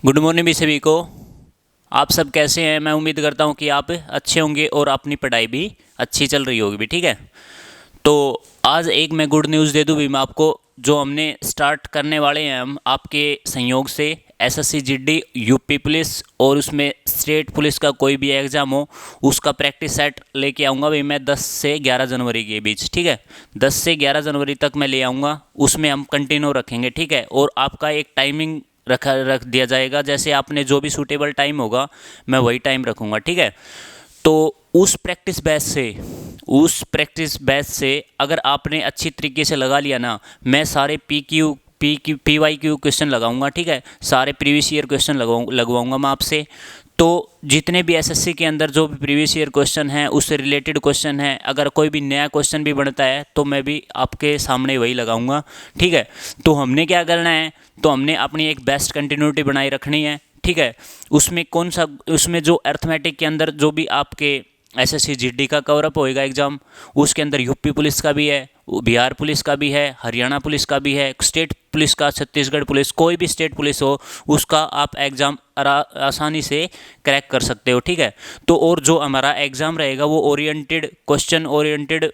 Good morning भी सभी को। आप सब कैसे हैं? मैं उम्मीद करता हूं कि आप अच्छे होंगे और अपनी पढ़ाई भी अच्छी चल रही होगी भी। ठीक है, तो आज एक मैं गुड न्यूज़ दे दूं भी मैं आपको। जो हमने स्टार्ट करने वाले हैं हम आपके संयोग से एसएससी जीडी यूपी पुलिस और उसमें स्टेट पुलिस का कोई भी एग्ज़ाम हो उसका प्रैक्टिस सेट लेके आऊँगा भाई मैं 10 से 11 जनवरी के बीच। ठीक है, 10 से 11 जनवरी तक मैं ले आऊँगा। उसमें हम कंटिन्यू रखेंगे। ठीक है, और आपका एक टाइमिंग रख दिया जाएगा। जैसे आपने जो भी सूटेबल टाइम होगा मैं वही टाइम रखूँगा। ठीक है, तो उस प्रैक्टिस बैच से अगर आपने अच्छी तरीके से लगा लिया ना, मैं सारे पी वाई क्यू क्वेश्चन लगाऊंगा। ठीक है, सारे प्रीवियस ईयर क्वेश्चन लगवाऊंगा मैं आपसे। तो जितने भी एसएससी के अंदर जो भी प्रीवियस ईयर क्वेश्चन हैं उससे रिलेटेड क्वेश्चन है, अगर कोई भी नया क्वेश्चन भी बनता है तो मैं भी आपके सामने वही लगाऊंगा। ठीक है, तो हमने क्या करना है, तो हमने अपनी एक बेस्ट कंटिन्यूटी बनाए रखनी है। ठीक है, उसमें जो अर्थमेटिक के अंदर जो भी आपके एसएससी जीडी का कवरअप होएगा एग्ज़ाम, उसके अंदर यूपी पुलिस का भी है, बिहार पुलिस का भी है, हरियाणा पुलिस का भी है, स्टेट पुलिस का, छत्तीसगढ़ पुलिस, कोई भी स्टेट पुलिस हो उसका आप एग्ज़ाम आसानी से क्रैक कर सकते हो। ठीक है, तो और जो हमारा एग्ज़ाम रहेगा वो ओरिएंटेड क्वेश्चन ओरिएंटेड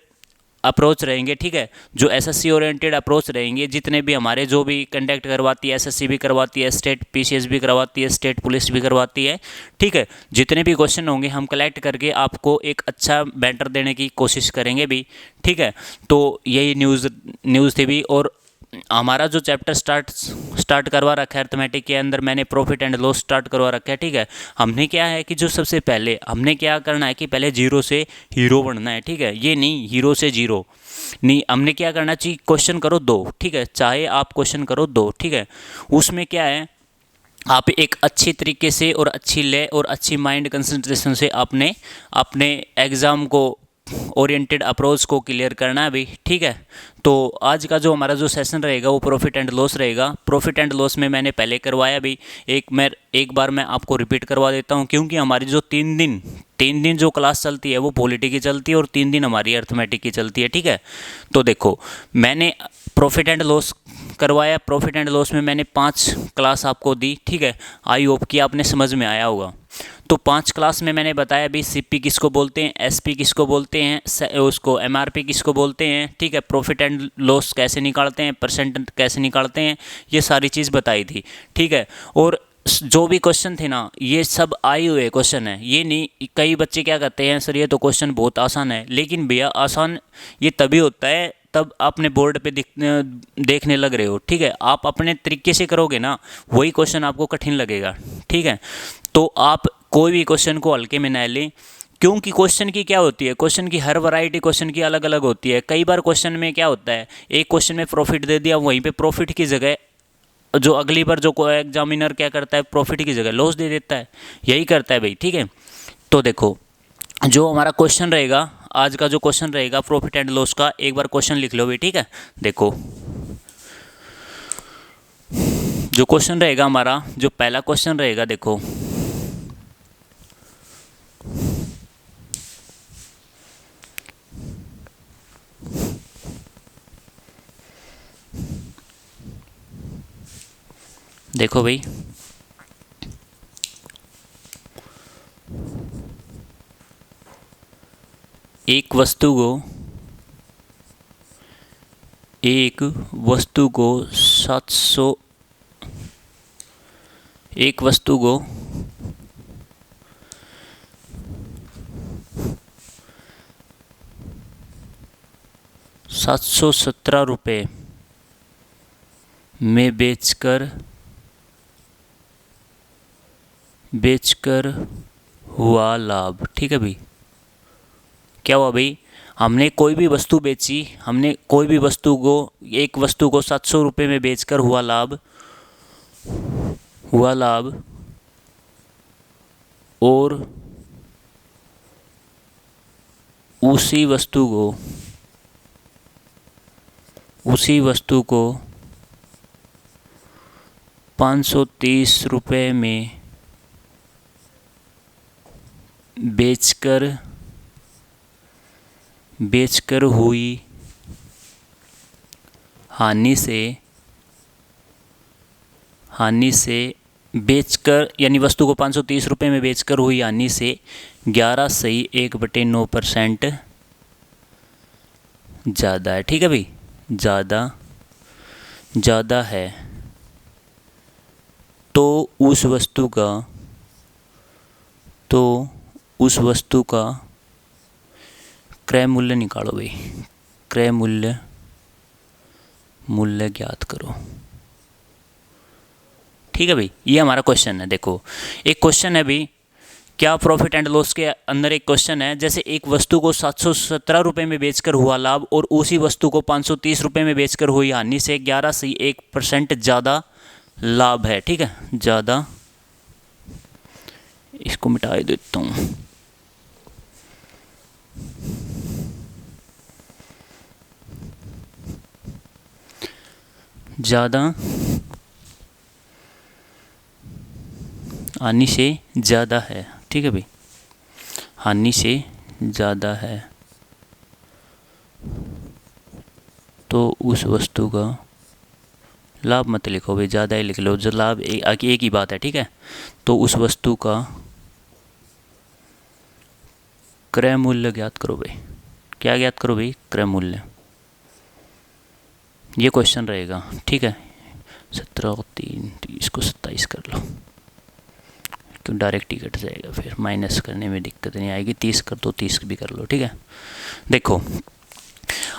अप्रोच रहेंगे। ठीक है, जो एसएससी ओरिएंटेड अप्रोच रहेंगे, जितने भी हमारे जो भी कंडक्ट करवाती है, एसएससी भी करवाती है, स्टेट पीसीएस भी करवाती है, स्टेट पुलिस भी करवाती है। ठीक है, जितने भी क्वेश्चन होंगे हम कलेक्ट करके आपको एक अच्छा बेटर देने की कोशिश करेंगे भी। ठीक है, तो यही न्यूज़ थी भी। और हमारा जो चैप्टर स्टार्ट करवा रखा है अर्थमेटिक के अंदर, मैंने प्रॉफिट एंड लॉस स्टार्ट करवा रखा है। ठीक है, हमने क्या है कि जो सबसे पहले हमने क्या करना है कि पहले जीरो से हीरो बनना है। ठीक है, ये नहीं हीरो से जीरो नहीं, हमने क्या करना चाहिए, क्वेश्चन करो दो। ठीक है, चाहे आप क्वेश्चन करो दो। ठीक है, उसमें क्या है, आप एक अच्छी तरीके से और अच्छी ले और अच्छी माइंड कंसंट्रेशन से आपने अपने एग्ज़ाम को ओरिएंटेड अप्रोच को क्लियर करना है भाई। ठीक है, तो आज का जो हमारा जो सेशन रहेगा वो प्रॉफिट एंड लॉस रहेगा। प्रॉफिट एंड लॉस में मैंने पहले करवाया भी, एक बार मैं आपको रिपीट करवा देता हूँ, क्योंकि हमारी जो 3 दिन जो क्लास चलती है वो पॉलिटी की चलती है और 3 दिन हमारी अर्थमेटिक की चलती है। ठीक है, तो देखो मैंने प्रॉफिट एंड लॉस करवाया। प्रॉफिट एंड लॉस में मैंने 5 क्लास आपको दी। ठीक है, आई होप कि आपने समझ में आया होगा। तो 5 क्लास में मैंने बताया भी सीपी किसको बोलते हैं, एसपी किसको बोलते हैं, उसको एमआरपी किसको बोलते हैं। ठीक है, प्रॉफिट एंड लॉस कैसे निकालते हैं, परसेंट कैसे निकालते हैं, ये सारी चीज़ बताई थी। ठीक है, और जो भी क्वेश्चन थे ना ये सब आए हुए क्वेश्चन है। ये नहीं, कई बच्चे क्या कहते हैं सर ये तो क्वेश्चन बहुत आसान है, लेकिन भैया आसान ये तभी होता है तब आपने बोर्ड पे देखने लग रहे हो। ठीक है, आप अपने तरीके से करोगे ना वही क्वेश्चन आपको कठिन लगेगा। ठीक है, तो आप कोई भी क्वेश्चन को हल्के में ना लें, क्योंकि क्वेश्चन की क्या होती है, क्वेश्चन की हर वैरायटी क्वेश्चन की अलग अलग होती है। कई बार क्वेश्चन में क्या होता है, एक क्वेश्चन में प्रॉफिट दे दिया, वहीं पे प्रॉफिट की जगह जो अगली बार जो एग्जामिनर क्या करता है प्रॉफिट की जगह लॉस दे देता है, यही करता है भाई। ठीक है, तो देखो जो हमारा क्वेश्चन रहेगा, आज का जो क्वेश्चन रहेगा प्रॉफिट एंड लॉस का, एक बार क्वेश्चन लिख लो भाई। ठीक है, देखो जो क्वेश्चन रहेगा हमारा, जो पहला क्वेश्चन रहेगा, देखो देखो भाई, एक वस्तु को 700 एक वस्तु को 717 रुपये में बेचकर हुआ लाभ। ठीक है भाई, क्या हुआ भाई, हमने कोई भी वस्तु बेची, हमने कोई भी वस्तु को, एक वस्तु को 700 रुपये में बेचकर हुआ लाभ और उसी वस्तु को 530 रुपये में बेचकर हुई हानि से बेचकर यानी वस्तु को 530 रुपये में बेचकर हुई हानि से 11/1/9% ज़्यादा है। ठीक है भाई, ज़्यादा है तो उस वस्तु का क्रय मूल्य निकालो भाई। क्रय मूल्य ज्ञात करो। ठीक है भाई, ये हमारा क्वेश्चन है। देखो एक क्वेश्चन है भाई, क्या प्रॉफिट एंड लॉस के अंदर एक क्वेश्चन है, जैसे एक वस्तु को 717 रुपये में बेचकर हुआ लाभ और उसी वस्तु को 530 रुपये में बेचकर हुई हानि से 11% ज़्यादा लाभ है। ठीक है, ज़्यादा, इसको मिटा देता हूँ। ज़्यादा हानि से ज़्यादा है। ठीक है भाई, हानि से ज़्यादा है तो उस वस्तु का लाभ मत लिखो भाई, ज़्यादा ही लिख लो, जो लाभ एक ही बात है। ठीक है, तो उस वस्तु का क्रय मूल्य ज्ञात करो भाई। क्या ज्ञात करो भाई? क्रय मूल्य। ये क्वेश्चन रहेगा। ठीक है, 17 और 3, इसको 27 कर लो, क्यों डायरेक्ट ही कट जाएगा, फिर माइनस करने में दिक्कत नहीं आएगी। 30 कर दो, 30 भी कर लो। ठीक है, देखो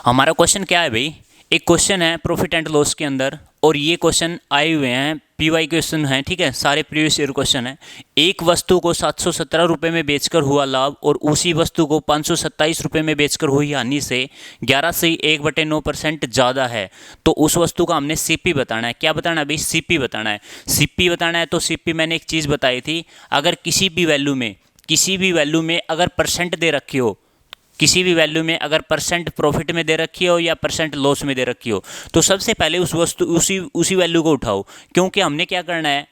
हमारा क्वेश्चन क्या है भाई, एक क्वेश्चन है प्रॉफिट एंड लॉस के अंदर, और ये क्वेश्चन आए हुए हैं पीवाई क्वेश्चन हैं। ठीक है, सारे प्रीवियस ईयर क्वेश्चन है। एक वस्तु को 717 रुपये में बेचकर हुआ लाभ और उसी वस्तु को 527 रुपये में बेचकर हुई हानि से 11/1/9% ज़्यादा है तो उस वस्तु का हमने सीपी बताना है। क्या बताना है भाई? सीपी बताना है। सीपी बताना है तो सीपी मैंने एक चीज़ बताई थी, अगर किसी भी वैल्यू में अगर परसेंट दे रखी हो, किसी भी वैल्यू में अगर परसेंट प्रॉफिट में दे रखी हो या परसेंट लॉस में दे रखी हो, तो सबसे पहले उसी वैल्यू को उठाओ। क्योंकि हमने क्या करना है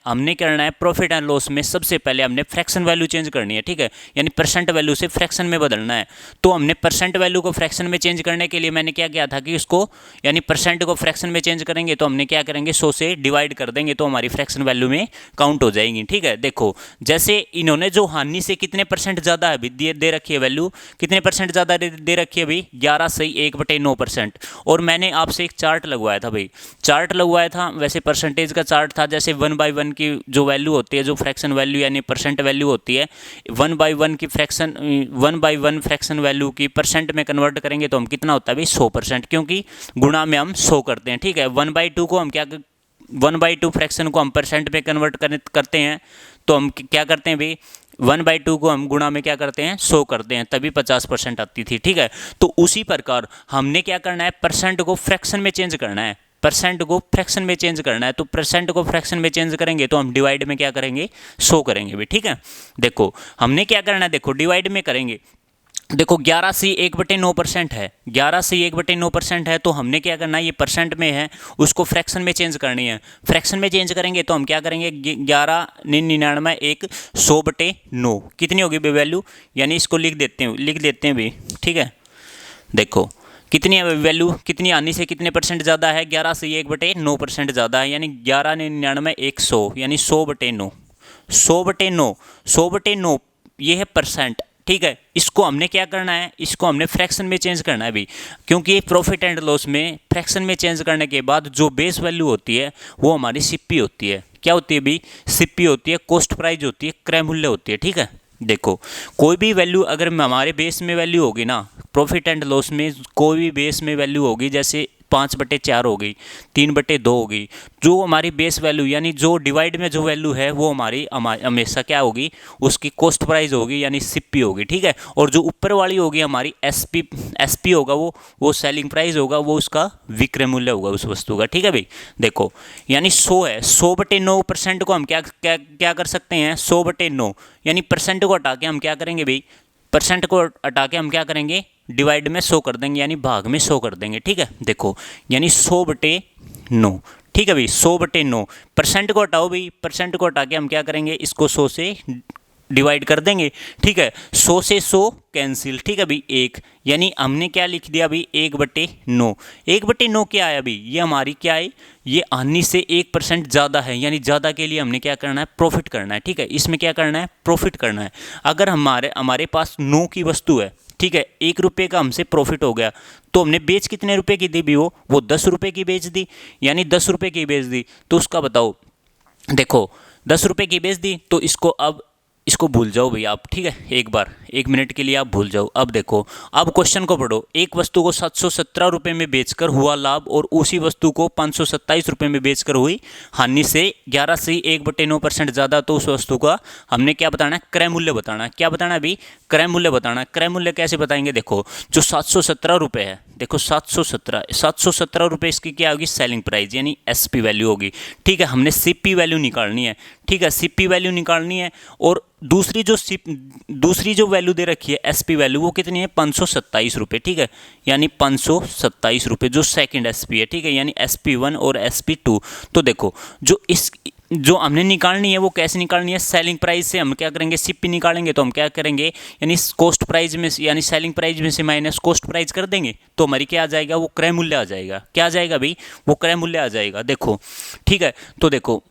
प्रॉफिट एंड लॉस में सबसे पहले हमने फ्रैक्शन वैल्यू चेंज करनी है। ठीक है, यानी परसेंट वैल्यू से फ्रैक्शन में बदलना है। तो हमने परसेंट वैल्यू को फ्रैक्शन में चेंज करने के लिए मैंने क्या किया था कि उसको, यानी परसेंट को फ्रैक्शन में चेंज करेंगे तो हमने क्या करेंगे, 100 से डिवाइड कर देंगे तो हमारी फ्रैक्शन वैल्यू में काउंट हो जाएंगी। ठीक है, देखो जैसे इन्होंने जो हानि से कितने परसेंट ज़्यादा है दे रखी है वैल्यू, कितने परसेंट ज़्यादा दे रखी है भाई? 11/1/9%। और मैंने आपसे एक चार्ट लगवाया था भाई, चार्ट लगवाया था, वैसे परसेंटेज का चार्ट था। जैसे 1/1 की जो वैल्यू होती है, जो फ्रैक्शन वैल्यू यानी परसेंट वैल्यू होती है, 1/1 की फ्रैक्शन 1/1 फ्रैक्शन वैल्यू की परसेंट में कन्वर्ट करेंगे तो हम कितना होता है भाई? 100%, क्योंकि गुणा में हम 100 करते हैं। ठीक है, 1/2 को हम 1/2 फ्रैक्शन को हम परसेंट में कन्वर्ट करते हैं तो हम क्या करते हैं भाई? 1/2 को हम गुणा में क्या करते हैं? 100 करते हैं, तभी 50% आती थी। ठीक है, तो उसी प्रकार हमने क्या करना है, परसेंट को फ्रैक्शन में चेंज करना है। परसेंट को फ्रैक्शन में चेंज करना है, तो परसेंट को फ्रैक्शन में चेंज करेंगे तो हम डिवाइड में क्या करेंगे? 100 करेंगे भाई। ठीक है, देखो हमने क्या करना है, देखो डिवाइड में करेंगे। देखो 11/1/9% है, 11/1/9% है, तो हमने क्या करना है, ये परसेंट में है, उसको फ्रैक्शन में चेंज करनी है। फ्रैक्शन में चेंज करेंगे तो हम क्या करेंगे? 11/99 1 100/9 कितनी होगी भाई वैल्यू? यानी इसको लिख देते हैं भाई। ठीक है, देखो कितनी है वैल्यू, कितनी आनी से कितने परसेंट ज़्यादा है? 11/1/9% ज़्यादा है, यानी 11/99 100, यानी 100/9, 100/9, 100/9 ये है परसेंट। ठीक है, इसको हमने क्या करना है, इसको हमने फ्रैक्शन में चेंज करना है भाई, क्योंकि प्रॉफिट एंड लॉस में फ्रैक्शन में चेंज करने के बाद जो बेस वैल्यू होती है वो हमारी सीपी होती है। क्या होती है भाई? सीपी होती है, कॉस्ट प्राइस होती है, क्रय मूल्य होती है। ठीक है, देखो कोई भी वैल्यू अगर हमारे बेस में वैल्यू होगी ना, प्रॉफिट एंड लॉस में कोई भी बेस में वैल्यू होगी, जैसे 5/4 हो गई, 3/2 हो गई, जो हमारी बेस वैल्यू यानी जो डिवाइड में जो वैल्यू है वो हमारी हमेशा क्या होगी? उसकी कॉस्ट प्राइस होगी, यानी सीपी होगी। ठीक है, और जो ऊपर वाली होगी हमारी एसपी होगा, वो सेलिंग प्राइस होगा, वो उसका विक्रय मूल्य होगा उस वस्तु का। ठीक है भाई, देखो यानी 100 है, 100/9% को हम क्या कर सकते हैं? 100/9 यानी परसेंट को हटा के हम क्या करेंगे भाई? परसेंट को हटा के हम क्या करेंगे? डिवाइड में 100 कर देंगे, यानी भाग में 100 कर देंगे। ठीक है, देखो यानी 100/9। ठीक है भाई, 100/9 परसेंट को हटाओ भाई, परसेंट को हटा के हम क्या करेंगे? इसको 100 से डिवाइड कर देंगे, ठीक है। 100 से 100 कैंसिल, ठीक है भाई, 1, यानी हमने क्या लिख दिया अभी 1/9। 1/9 क्या है अभी, ये हमारी क्या है, ये हानि से 1% ज़्यादा है, यानी ज़्यादा के लिए हमने क्या करना है, प्रॉफिट करना है, ठीक है। इसमें क्या करना है, प्रॉफिट करना है। अगर हमारे पास 9 की वस्तु है, ठीक है, 1 रुपये का हमसे प्रॉफिट हो गया, तो हमने बेच कितने रुपए की दी भी, वो 10 रुपये की बेच दी, यानी 10 रुपये की बेच दी। तो उसका बताओ, देखो 10 रुपये की बेच दी, तो इसको भूल जाओ भाई आप, ठीक है, एक बार 1 मिनट के लिए आप भूल जाओ। अब देखो, अब क्वेश्चन को पढ़ो। एक वस्तु को 717 रुपये में बेचकर हुआ लाभ और उसी वस्तु को 527 रुपये में बेचकर हुई हानि से 11 से 1/9% ज़्यादा, तो उस वस्तु का हमने क्या बताना है, क्रय मूल्य बताना है। क्या बताना है अभी, क्रय मूल्य बताना है। क्रय मूल्य कैसे बताएंगे, देखो जो 717 रुपये है, देखो 717 रुपये इसकी क्या होगी, सेलिंग प्राइस यानी एसपी वैल्यू होगी, ठीक है। हमने सीपी वैल्यू निकालनी है, ठीक है, सीपी वैल्यू निकालनी है। और दूसरी जो वैल्यू दे रखी है एसपी वैल्यू, वो कितनी है, 527 रुपये, ठीक है, यानी 527 रुपये जो सेकंड एसपी है, ठीक है, यानी SP1 और SP2। तो देखो जो हमने निकालनी है वो कैसे निकालनी है, सेलिंग प्राइस से हम क्या करेंगे, सीपी निकालेंगे, तो हम क्या करेंगे, यानी कॉस्ट प्राइस में, यानी सेलिंग प्राइस में से माइनस कॉस्ट प्राइस कर देंगे, तो हमारी क्या आ जाएगा, वो क्रय मूल्य आ जाएगा। क्या आ जाएगा भाई, वो क्रय मूल्य आ जाएगा, देखो, ठीक है। तो देखो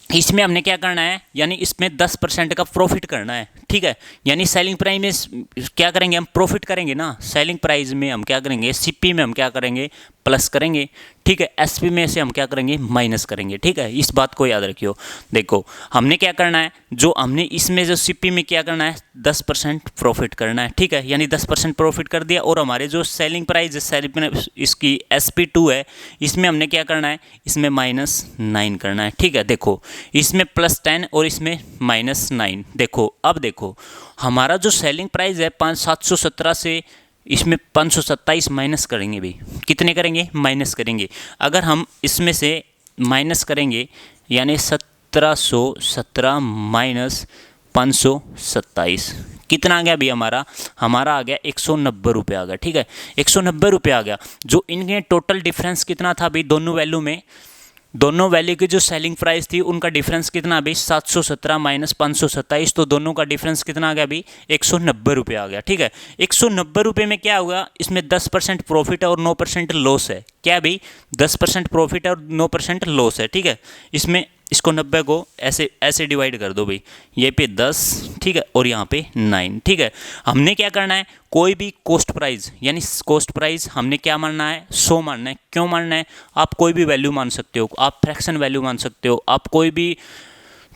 इसमें हमने क्या करना है, यानी इसमें 10% का प्रॉफिट करना है, ठीक है, यानी सेलिंग प्राइस में क्या करेंगे, हम प्रॉफिट करेंगे ना, सेलिंग प्राइस में हम क्या करेंगे, सीपी में हम क्या करेंगे, प्लस करेंगे, ठीक है, एसपी में से हम क्या करेंगे, माइनस करेंगे, ठीक है। इस बात को याद रखियो। देखो हमने क्या करना है, जो हमने इसमें जो सीपी में क्या करना है, 10% प्रॉफिट करना है, ठीक है, यानी 10% प्रॉफिट कर दिया। और हमारे जो सेलिंग प्राइस इसकी SP2 है, इसमें हमने क्या करना है, इसमें -9 करना है, ठीक है। देखो इसमें +10 और इसमें -9। देखो अब देखो हमारा जो सेलिंग प्राइस है 717 से इसमें 527 माइनस करेंगे भाई, कितने करेंगे, माइनस करेंगे। अगर हम इसमें से माइनस करेंगे, यानी 1717 माइनस 527 कितना आ गया अभी, हमारा आ गया 190 रुपये आ गया, ठीक है, 190 रुपये आ गया। जो इनके टोटल डिफरेंस कितना था अभी, दोनों वैल्यू में, दोनों वैल्यू की जो सेलिंग प्राइस थी उनका डिफरेंस कितना अभी, 717 माइनस 527, तो दोनों का डिफरेंस कितना आ गया अभी, 190 रुपये आ गया, ठीक है। 190 रुपये में क्या होगा, इसमें 10% प्रॉफिट है और 9% लॉस है। क्या भाई, 10% प्रॉफिट है और 9% लॉस है, ठीक है। इसमें इसको 90 को ऐसे डिवाइड कर दो भाई, ये पे 10, ठीक है, और यहाँ पे 9, ठीक है। हमने क्या करना है, कोई भी कॉस्ट प्राइस, यानी कॉस्ट प्राइस हमने क्या मानना है, 100 मानना है। क्यों मानना है, आप कोई भी वैल्यू मान सकते हो, आप फ्रैक्शन वैल्यू मान सकते हो, आप कोई भी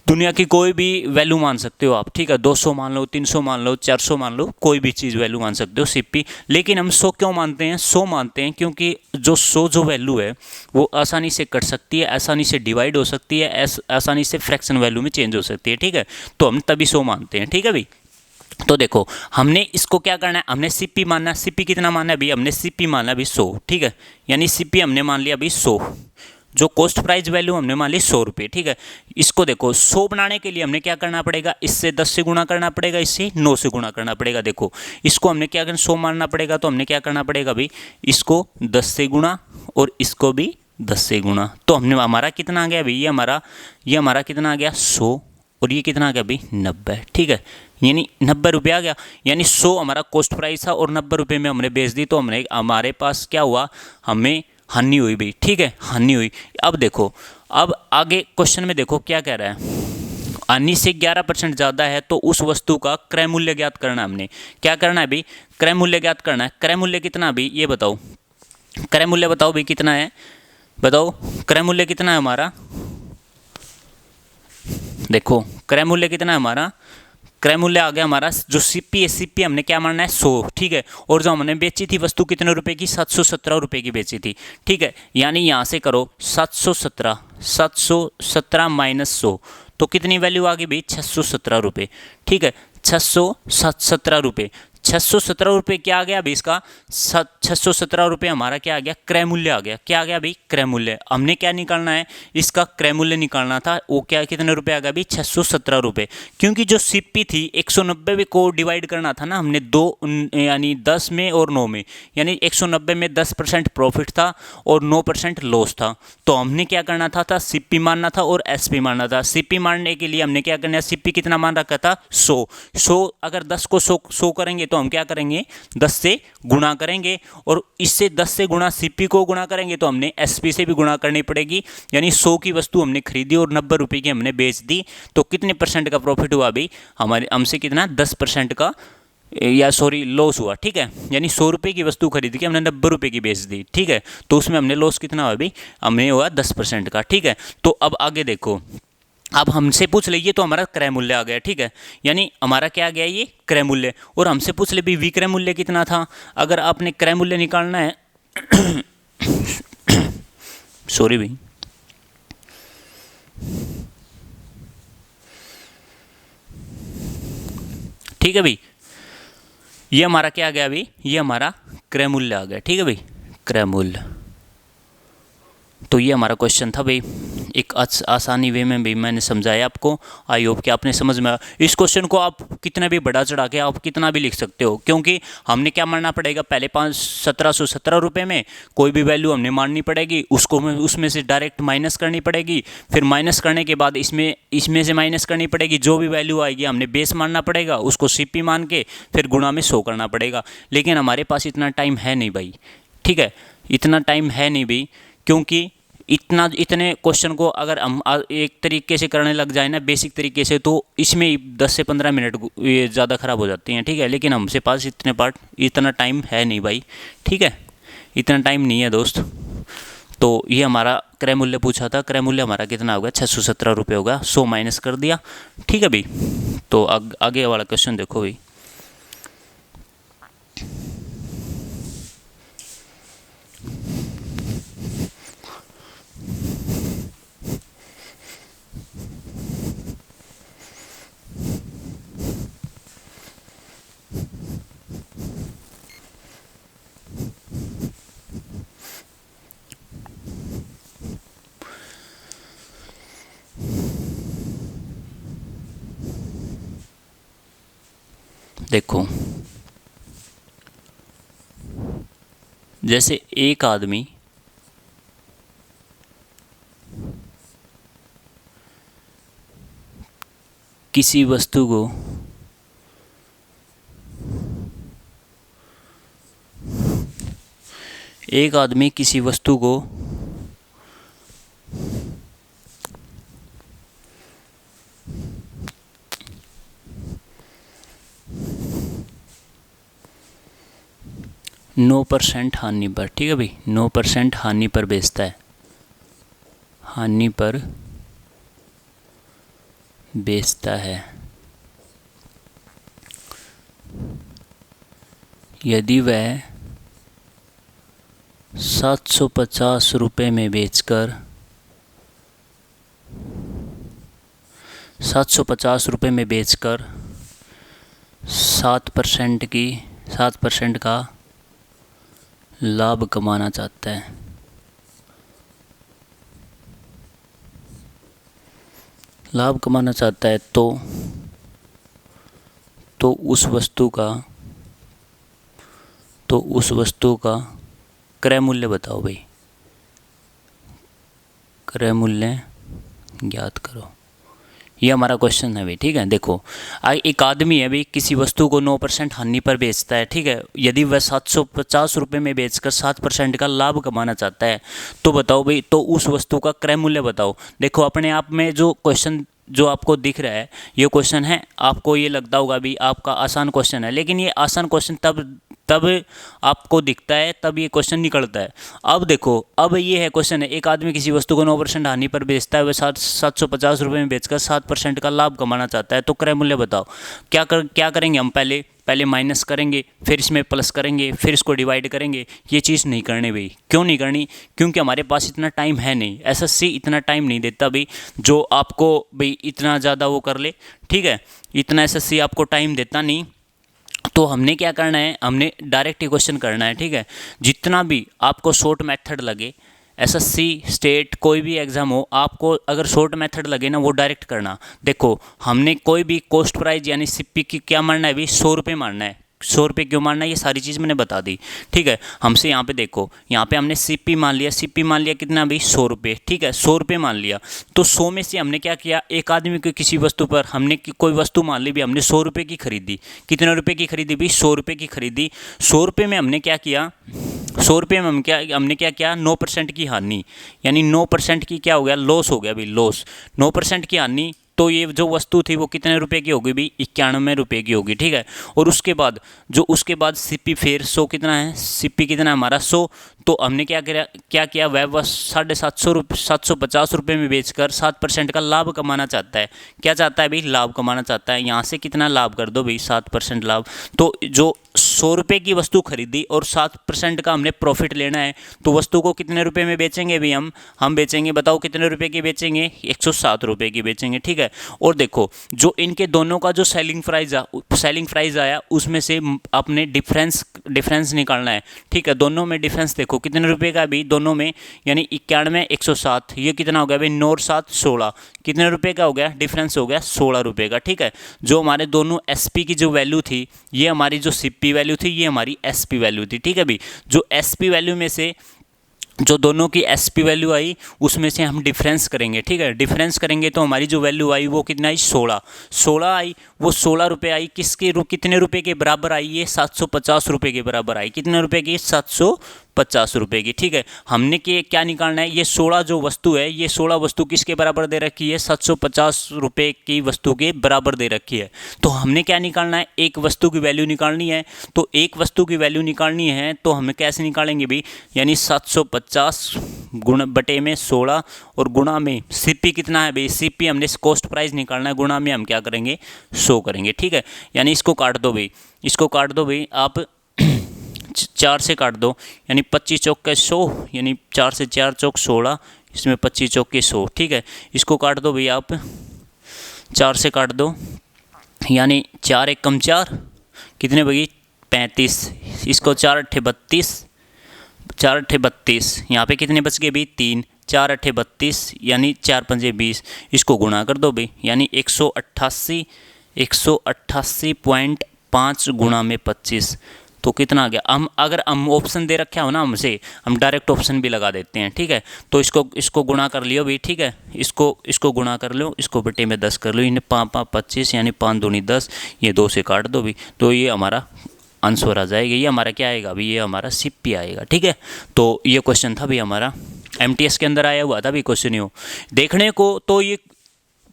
दुनिया की कोई भी वैल्यू मान सकते हो आप, ठीक है, 200 मान लो, 300 मान लो, 400 मान लो, कोई भी चीज़ वैल्यू मान सकते हो सीपी। लेकिन हम 100 क्यों मानते हैं, 100 मानते हैं क्योंकि जो 100 जो वैल्यू है वो आसानी से कट सकती है, आसानी से डिवाइड हो सकती है, आसानी से फ्रैक्शन वैल्यू में चेंज हो सकती है, ठीक है। तो हम तभी 100 मानते हैं, ठीक है भाई। तो देखो हमने इसको क्या करना है, हमने सीपी मानना है। सीपी कितना मानना है अभी, हमने सीपी माना अभी 100, ठीक है, यानी सीपी हमने मान लिया अभी 100। जो कॉस्ट प्राइस वैल्यू हमने मान ली 100 रुपये, ठीक है। इसको देखो 100 बनाने के लिए हमने क्या करना पड़ेगा, इससे 10 से गुणा करना पड़ेगा, इससे 9 से गुणा करना पड़ेगा। देखो इसको हमने क्या करना, 100 मानना पड़ेगा, तो हमने क्या करना पड़ेगा भाई, इसको 10 से गुणा और इसको भी 10 से गुणा। तो हमने हमारा कितना आ गया भाई, ये हमारा कितना आ गया, 100, और ये कितना आ गया भाई, 90, ठीक है, यानी 90 रुपये आ गया। यानी 100 हमारा कॉस्ट प्राइस था और 90 रुपये में हमने बेच दी, तो हमारे पास क्या हुआ, हमें हानि हुई भाई, ठीक है, हानि हुई। अब देखो, अब आगे क्वेश्चन में देखो क्या कह रहा है, हानि से 11% ज़्यादा है तो उस वस्तु का क्रय मूल्य ज्ञात करना है। हमने क्या करना है भाई, क्रय मूल्य ज्ञात करना है। क्रय मूल्य कितना भाई, ये बताओ, क्रय मूल्य बताओ भाई कितना है, बताओ क्रय मूल्य कितना है हमारा। देखो क्रय मूल्य कितना है हमारा, क्रय मूल्य आ गया हमारा, जो सीपी है, सीपी हमने क्या मानना है, 100, ठीक है। और जो हमने बेची थी वस्तु कितने रुपए की, 717 रुपये की बेची थी, ठीक है। यानी यहाँ से करो 717 माइनस 100, तो कितनी वैल्यू आ गई भाई, 617 रुपये, ठीक है, 617 रुपये। ₹617 क्या आ गया अभी इसका? ₹617 हमारा क्या आ गया? क्रय मूल्य आ गया। क्या आ गया अभी? क्रय मूल्य। हमने क्या निकालना है? इसका क्रय मूल्य निकालना था। वो क्या कितने रुपए आ गया अभी? ₹617। क्योंकि जो सीपी थी 190 को डिवाइड करना था ना हमने दो, यानी 10 में और 9 में, यानी 190 में 10% प्रॉफिट था और 9% लॉस था। तो हमने क्या करना था सीपी मानना था और एसपी मानना था। सीपी मानने के लिए हमने क्या करना है? सीपी कितना मान रखा था? 100। अगर 10 को 100 करेंगे तो हम क्या करेंगे? 10 से गुणा करेंगे, और इससे 10 से गुणा सीपी को गुणा करेंगे तो हमने एसपी से भी गुणा करनी पड़ेगी। यानी 100 की वस्तु हमने खरीदी और ₹90 की हमने बेच दी, तो कितने परसेंट का प्रॉफिट हुआ अभी? हमारे हमसे कितना? 10% का, या सॉरी लॉस हुआ। ठीक है, यानी ₹100 की वस्तु खरीद के हमने ₹90 की बेच दी। ठीक है, तो उसमें हमने लॉस कितना हुआ अभी? हमने हुआ 10% का। ठीक है, तो अब आगे देखो, अब हमसे पूछ लीजिए तो हमारा क्रय मूल्य आ गया। ठीक है, यानी हमारा क्या आ गया? ये क्रय मूल्य। और हमसे पूछ ले भी विक्रय मूल्य कितना था। अगर आपने क्रय मूल्य निकालना है सॉरी भाई, ठीक है भाई, ये हमारा क्या आ गया अभी? ये हमारा क्रय मूल्य आ गया। ठीक है भाई, क्रय मूल्य। तो ये हमारा क्वेश्चन था भाई, एक आसानी वे में भी मैंने समझाया आपको। आई होप कि आपने समझ में आया। इस क्वेश्चन को आप कितना भी बढ़ा चढ़ा के आप कितना भी लिख सकते हो, क्योंकि हमने क्या मानना पड़ेगा? पहले 1717 रुपये में कोई भी वैल्यू हमने माननी पड़ेगी, उसको उसमें से डायरेक्ट माइनस करनी पड़ेगी। फिर माइनस करने के बाद इसमें से माइनस करनी पड़ेगी, जो भी वैल्यू आएगी हमने बेस मानना पड़ेगा, उसको सीपी मान के फिर गुणा में 100 करना पड़ेगा। लेकिन हमारे पास इतना टाइम है नहीं भाई। ठीक है, इतना टाइम है नहीं भाई, क्योंकि इतने क्वेश्चन को अगर हम एक तरीके से करने लग जाए ना, बेसिक तरीके से, तो इसमें 10 से 15 मिनट ये ज़्यादा ख़राब हो जाती हैं। ठीक है, लेकिन हमसे पास इतना टाइम है नहीं भाई। ठीक है, इतना टाइम नहीं है दोस्त। तो ये हमारा क्रय मूल्य पूछा था। क्रय मूल्य हमारा कितना होगा? ₹617 होगा। 100 माइनस कर दिया। ठीक है भाई, तो आगे वाला क्वेश्चन देखो भाई। देखो, जैसे एक आदमी किसी वस्तु को एक आदमी किसी वस्तु को 9% हानि पर, ठीक है भाई, 9% हानि पर बेचता है, हानि पर बेचता है। यदि वह 750 रुपये में बेचकर 750 रुपये में बेचकर 7% का लाभ कमाना चाहता है, तो उस वस्तु का क्रय मूल्य बताओ भाई। क्रय मूल्य ज्ञात करो। ये हमारा क्वेश्चन है भाई। ठीक है, देखो, एक आदमी है भाई, किसी वस्तु को 9% हानि पर बेचता है। ठीक है, यदि वह 750 रुपये में बेचकर 7% का लाभ कमाना चाहता है, तो बताओ भाई, तो उस वस्तु का क्रय मूल्य बताओ। देखो, अपने आप में जो क्वेश्चन जो आपको दिख रहा है, ये क्वेश्चन है, आपको ये लगता होगा भी आपका आसान क्वेश्चन है, लेकिन ये आसान क्वेश्चन तब आपको दिखता है, तब ये क्वेश्चन निकलता है। अब देखो, अब ये है क्वेश्चन है, एक आदमी किसी वस्तु को 9% हानि पर बेचता है, वह 750 रुपये में बेचकर 7% का लाभ कमाना चाहता है, तो क्रय मूल्य बताओ। क्या करेंगे हम? पहले माइनस करेंगे, फिर इसमें प्लस करेंगे, फिर इसको डिवाइड करेंगे। ये चीज़ नहीं करनी भाई। क्यों नहीं करनी? क्योंकि हमारे पास इतना टाइम है नहीं, एसएससी इतना टाइम नहीं देता भाई जो आपको भाई इतना ज़्यादा वो कर ले। ठीक है, इतना एसएससी आपको टाइम देता नहीं। तो हमने क्या करना है, हमने डायरेक्ट इक्वेशन करना है, ठीक है। जितना भी आपको शॉर्ट मेथड लगे, एसएससी स्टेट कोई भी एग्ज़ाम हो, आपको अगर शॉर्ट मेथड लगे ना वो डायरेक्ट करना। देखो हमने कोई भी कॉस्ट प्राइस यानी सीपी की क्या मानना है, अभी 100 रुपये मानना है। 100 रुपये क्यों मानना है, ये सारी चीज़ मैंने बता दी, ठीक है। हमसे यहाँ पे देखो, यहाँ पे हमने सीपी मान लिया, सीपी मान लिया कितना भाई 100 रुपये, ठीक है, 100 रुपये मान लिया। तो 100 में से हमने क्या किया, एक आदमी को किसी वस्तु पर हमने कोई वस्तु मान ली भी, हमने 100 रुपये की खरीदी। कितने रुपये की खरीदी भी, 100 रुपये की खरीदी। 100 रुपये में हमने क्या किया, 100 रुपये में हमने क्या किया, 9% की हानि, यानी 9% की क्या हो गया, लॉस हो गया भाई, लॉस। 9% की हानि, तो ये जो वस्तु थी वो कितने रुपए की होगी भी, 91 रुपये की होगी, ठीक है। और उसके बाद उसके बाद सीपी फिर 100 कितना है, सीपी कितना है हमारा 100। तो हमने क्या किया, वह 750 रुपये में बेचकर 7% का लाभ कमाना चाहता है। क्या चाहता है भाई, लाभ कमाना चाहता है। यहाँ से कितना लाभ कर दो भाई, 7% लाभ। तो जो 100 रुपये की वस्तु खरीदी और 7% का हमने प्रॉफिट लेना है, तो वस्तु को कितने रुपए में बेचेंगे भाई, हम बेचेंगे, बताओ कितने रुपए की बेचेंगे, 107 रुपये की बेचेंगे, ठीक है। और देखो जो इनके दोनों का जो सेलिंग प्राइस आया उसमें से आपने डिफरेंस निकालना है, ठीक है। दोनों में डिफरेंस देखो कितने रुपए का भी, दोनों में, यानी 91 107, ये कितना हो गया भाई, 9 और 7 16, कितने रुपए का हो गया, डिफरेंस हो गया 16 रुपये का, ठीक है। जो हमारे दोनों एसपी की जो वैल्यू थी, ये हमारी जो सीपी वैल्यू थी, ये हमारी एसपी वैल्यू थी, ठीक है भाई। जो एसपी वैल्यू में से जो दोनों की एसपी वैल्यू आई उसमें से हम डिफरेंस करेंगे, ठीक है। डिफरेंस करेंगे तो हमारी जो वैल्यू आई वो कितना आई, 16 आई। वो 16 रुपये आई, कितने रुपए के बराबर आई, ये 750 रुपये के बराबर आई। कितने रुपए की, 750 रुपये की, ठीक है। हमने क्या निकालना है, ये 16 जो वस्तु है, ये 16 वस्तु किसके बराबर दे रखी है, 750 रुपये की वस्तु के बराबर दे रखी है। तो हमने क्या निकालना है, एक वस्तु की वैल्यू निकालनी है। तो एक वस्तु की वैल्यू निकालनी है तो हमें कैसे निकालेंगे भी, यानी 750 गुण बटे में 16 और गुणा में सीपी कितना है भाई, सीपी हमने कॉस्ट प्राइस निकालना है, गुणा में हम क्या करेंगे, 100 करेंगे, ठीक है। यानी इसको काट दो भाई, इसको काट दो भाई आप 4 से काट दो, यानी 25 चौक के 100, यानी 4 से 4 चौक 16, इसमें 25 चौक के 100, ठीक है। इसको काट दो भाई आप, 4 से काट दो, यानी 4 एकम 4, कितने भाई 35, इसको 4 अट्ठे 32, 4 अट्ठे 32, यहाँ पे कितने बच गए भाई 3, 4 अट्ठे 32, यानी 4 पंजे 20, इसको गुणा कर दो भाई, यानी 188.5 गुणा में 25, तो कितना आ गया। अगर हम ऑप्शन दे रखे हो ना हमसे, हम डायरेक्ट ऑप्शन भी लगा देते हैं, ठीक है। तो इसको गुणा कर लियो भाई, ठीक है। इसको गुणा कर लो, इसको बटे में 10 कर लो, इन्हें 5 5 25, यानी 5 दूनी 10, ये 2 से काट दो भी, तो ये हमारा आंसर आ जाएगा। ये हमारा क्या आएगा अभी, ये हमारा सीपी आएगा, ठीक है। तो ये क्वेश्चन था भी हमारा, एमटीएस के अंदर आया हुआ था भी क्वेश्चन, ये देखने को। तो ये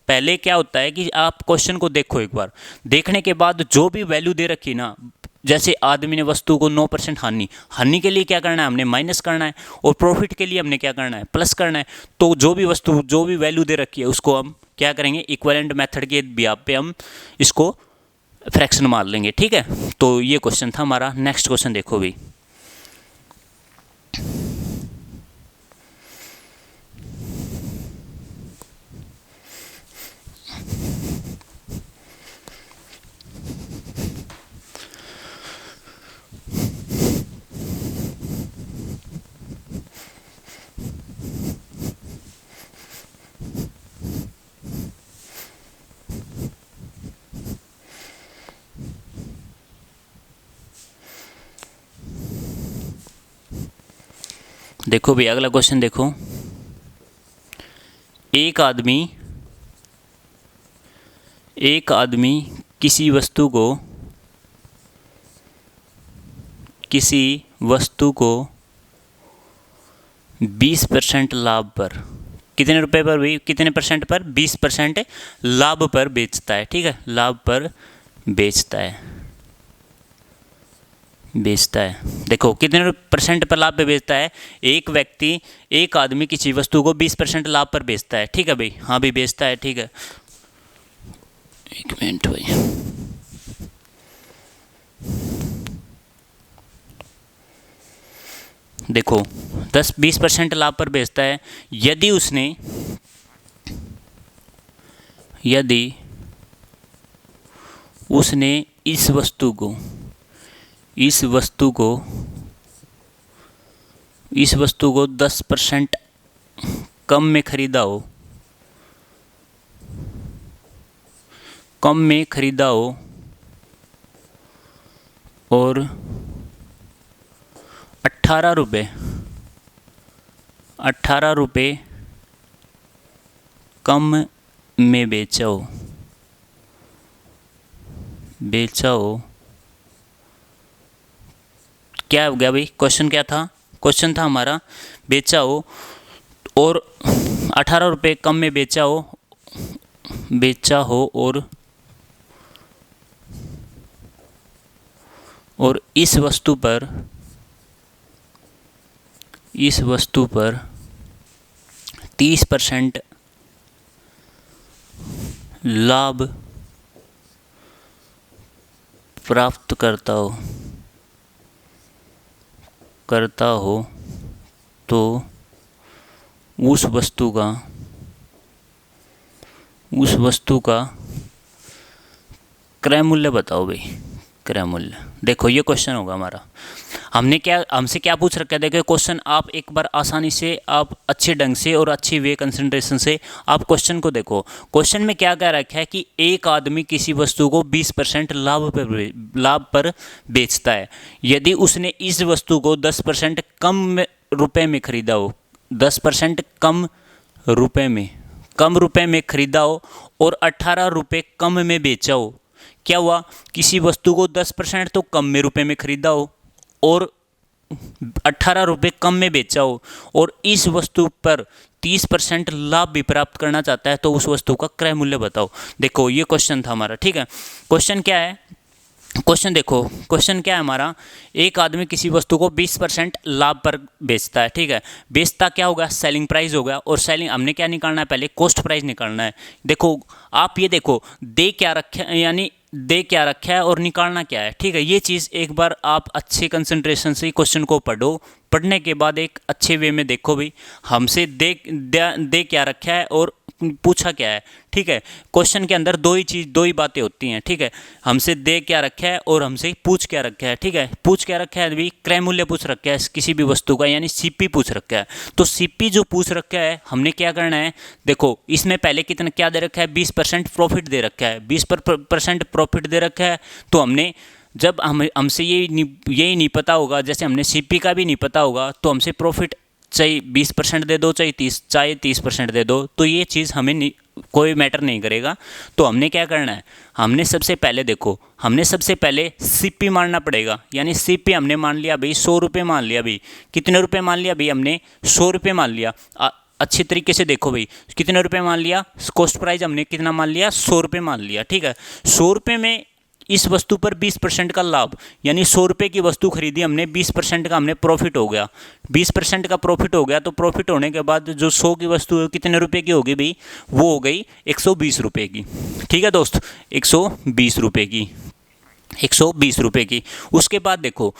पहले क्या होता है कि आप क्वेश्चन को देखो एक बार, देखने के बाद जो भी वैल्यू दे रखी ना, जैसे आदमी ने वस्तु को 9% हानि के लिए क्या करना है, हमने माइनस करना है, और प्रॉफिट के लिए हमने क्या करना है, प्लस करना है। तो जो भी वस्तु जो भी वैल्यू दे रखी है उसको हम क्या करेंगे, इक्विवेलेंट मेथड के बिहाफ पे हम इसको फ्रैक्शन मार लेंगे, ठीक है। तो ये क्वेश्चन था हमारा। नेक्स्ट क्वेश्चन देखो भाई, देखो भाई अगला क्वेश्चन देखो, एक आदमी किसी वस्तु को 20% लाभ पर, कितने रुपए पर भी, कितने परसेंट पर, 20% लाभ पर बेचता है, ठीक है। लाभ पर बेचता है। देखो कितने परसेंट पर लाभ पे बेचता है, एक आदमी किसी वस्तु को 20% लाभ पर बेचता है, ठीक है भाई। हाँ भाई बेचता है, ठीक है। एक मिनट भाई, देखो 10-20% लाभ पर बेचता है। यदि उसने इस वस्तु को इस वस्तु को इस वस्तु को 10% कम में खरीदा हो, कम में खरीदा हो और 18 रुपये कम में बेचा हो, क्या हो गया भाई? क्वेश्चन क्या था? क्वेश्चन था हमारा बेचा हो और 18 रुपये कम में बेचा हो और इस वस्तु पर 30% लाभ प्राप्त करता हो तो उस वस्तु का क्रय मूल्य बताओ भाई। क्रय मूल्य, देखो ये क्वेश्चन होगा हमारा। हमसे क्या पूछ रखा है? देखो क्वेश्चन आप एक बार आसानी से, आप अच्छे ढंग से और अच्छी वे कंसंट्रेशन से आप क्वेश्चन को देखो। क्वेश्चन में क्या कह रखा है कि एक आदमी किसी वस्तु को 20% लाभ पर बेचता है। यदि उसने इस वस्तु को 10% कम रुपए में खरीदा हो, 10% कम रुपए में खरीदा हो और 18 रुपये कम में बेचा हो, क्या हुआ? किसी वस्तु को 10% तो कम में रुपए में खरीदा हो और 18 रुपये कम में बेचा हो और इस वस्तु पर 30% लाभ भी प्राप्त करना चाहता है, तो उस वस्तु का क्रय मूल्य बताओ। देखो ये क्वेश्चन था हमारा, ठीक है। क्वेश्चन क्या है? क्वेश्चन देखो, क्वेश्चन क्या है हमारा? एक आदमी किसी वस्तु को 20% लाभ पर बेचता है, ठीक है। बेचता क्या होगा? सेलिंग प्राइस होगा। और सेलिंग हमने क्या निकालना है? पहले कॉस्ट प्राइस निकालना है। देखो आप ये देखो, दे क्या रखा है और निकालना क्या है, ठीक है। ये चीज़ एक बार आप अच्छे कंसंट्रेशन से क्वेश्चन को पढ़ो। पढ़ने के बाद एक अच्छे वे में देखो भाई हमसे दे क्या रखा है और पूछा क्या है, ठीक है। क्वेश्चन के अंदर दो ही बातें होती हैं, ठीक है। हमसे दे क्या रखा है और हमसे पूछ क्या रखा है, ठीक है। पूछ क्या रखा है? अभी क्रय मूल्य पूछ रखा है किसी भी वस्तु का, यानी सीपी पूछ रखा है। तो सीपी जो पूछ रखा है, हमने क्या करना है? देखो इसमें पहले कितना क्या दे रखा है? 20% प्रॉफिट दे रखा है। 20% प्रॉफिट दे रखा है तो हमने, जब हमसे यही नहीं पता होगा, जैसे हमने सीपी का भी नहीं पता होगा, तो हमसे प्रॉफिट चाहे 20% दे दो, चाहे 30% दे दो, तो ये चीज़ हमें कोई मैटर नहीं करेगा। तो हमने क्या करना है? हमने सबसे पहले सीपी मानना पड़ेगा। यानी सीपी हमने मान लिया भाई 100 रुपये मान लिया भाई। कितने रुपये मान लिया भाई? हमने 100 रुपये मान लिया। अच्छी तरीके से देखो भाई, कितने रुपये मान लिया? कॉस्ट प्राइस हमने कितना मान लिया? 100 रुपये मान लिया, ठीक है। 100 रुपये में इस वस्तु पर 20% का लाभ, यानी 100 रुपये की वस्तु खरीदी हमने, 20% का हमने प्रॉफिट हो गया। 20% का प्रॉफिट हो गया, तो प्रॉफिट होने के बाद जो 100 की वस्तु है कितने रुपये की होगी भाई? वो हो गई 120 रुपये की, ठीक है दोस्त। 120 रुपये की। उसके बाद देखो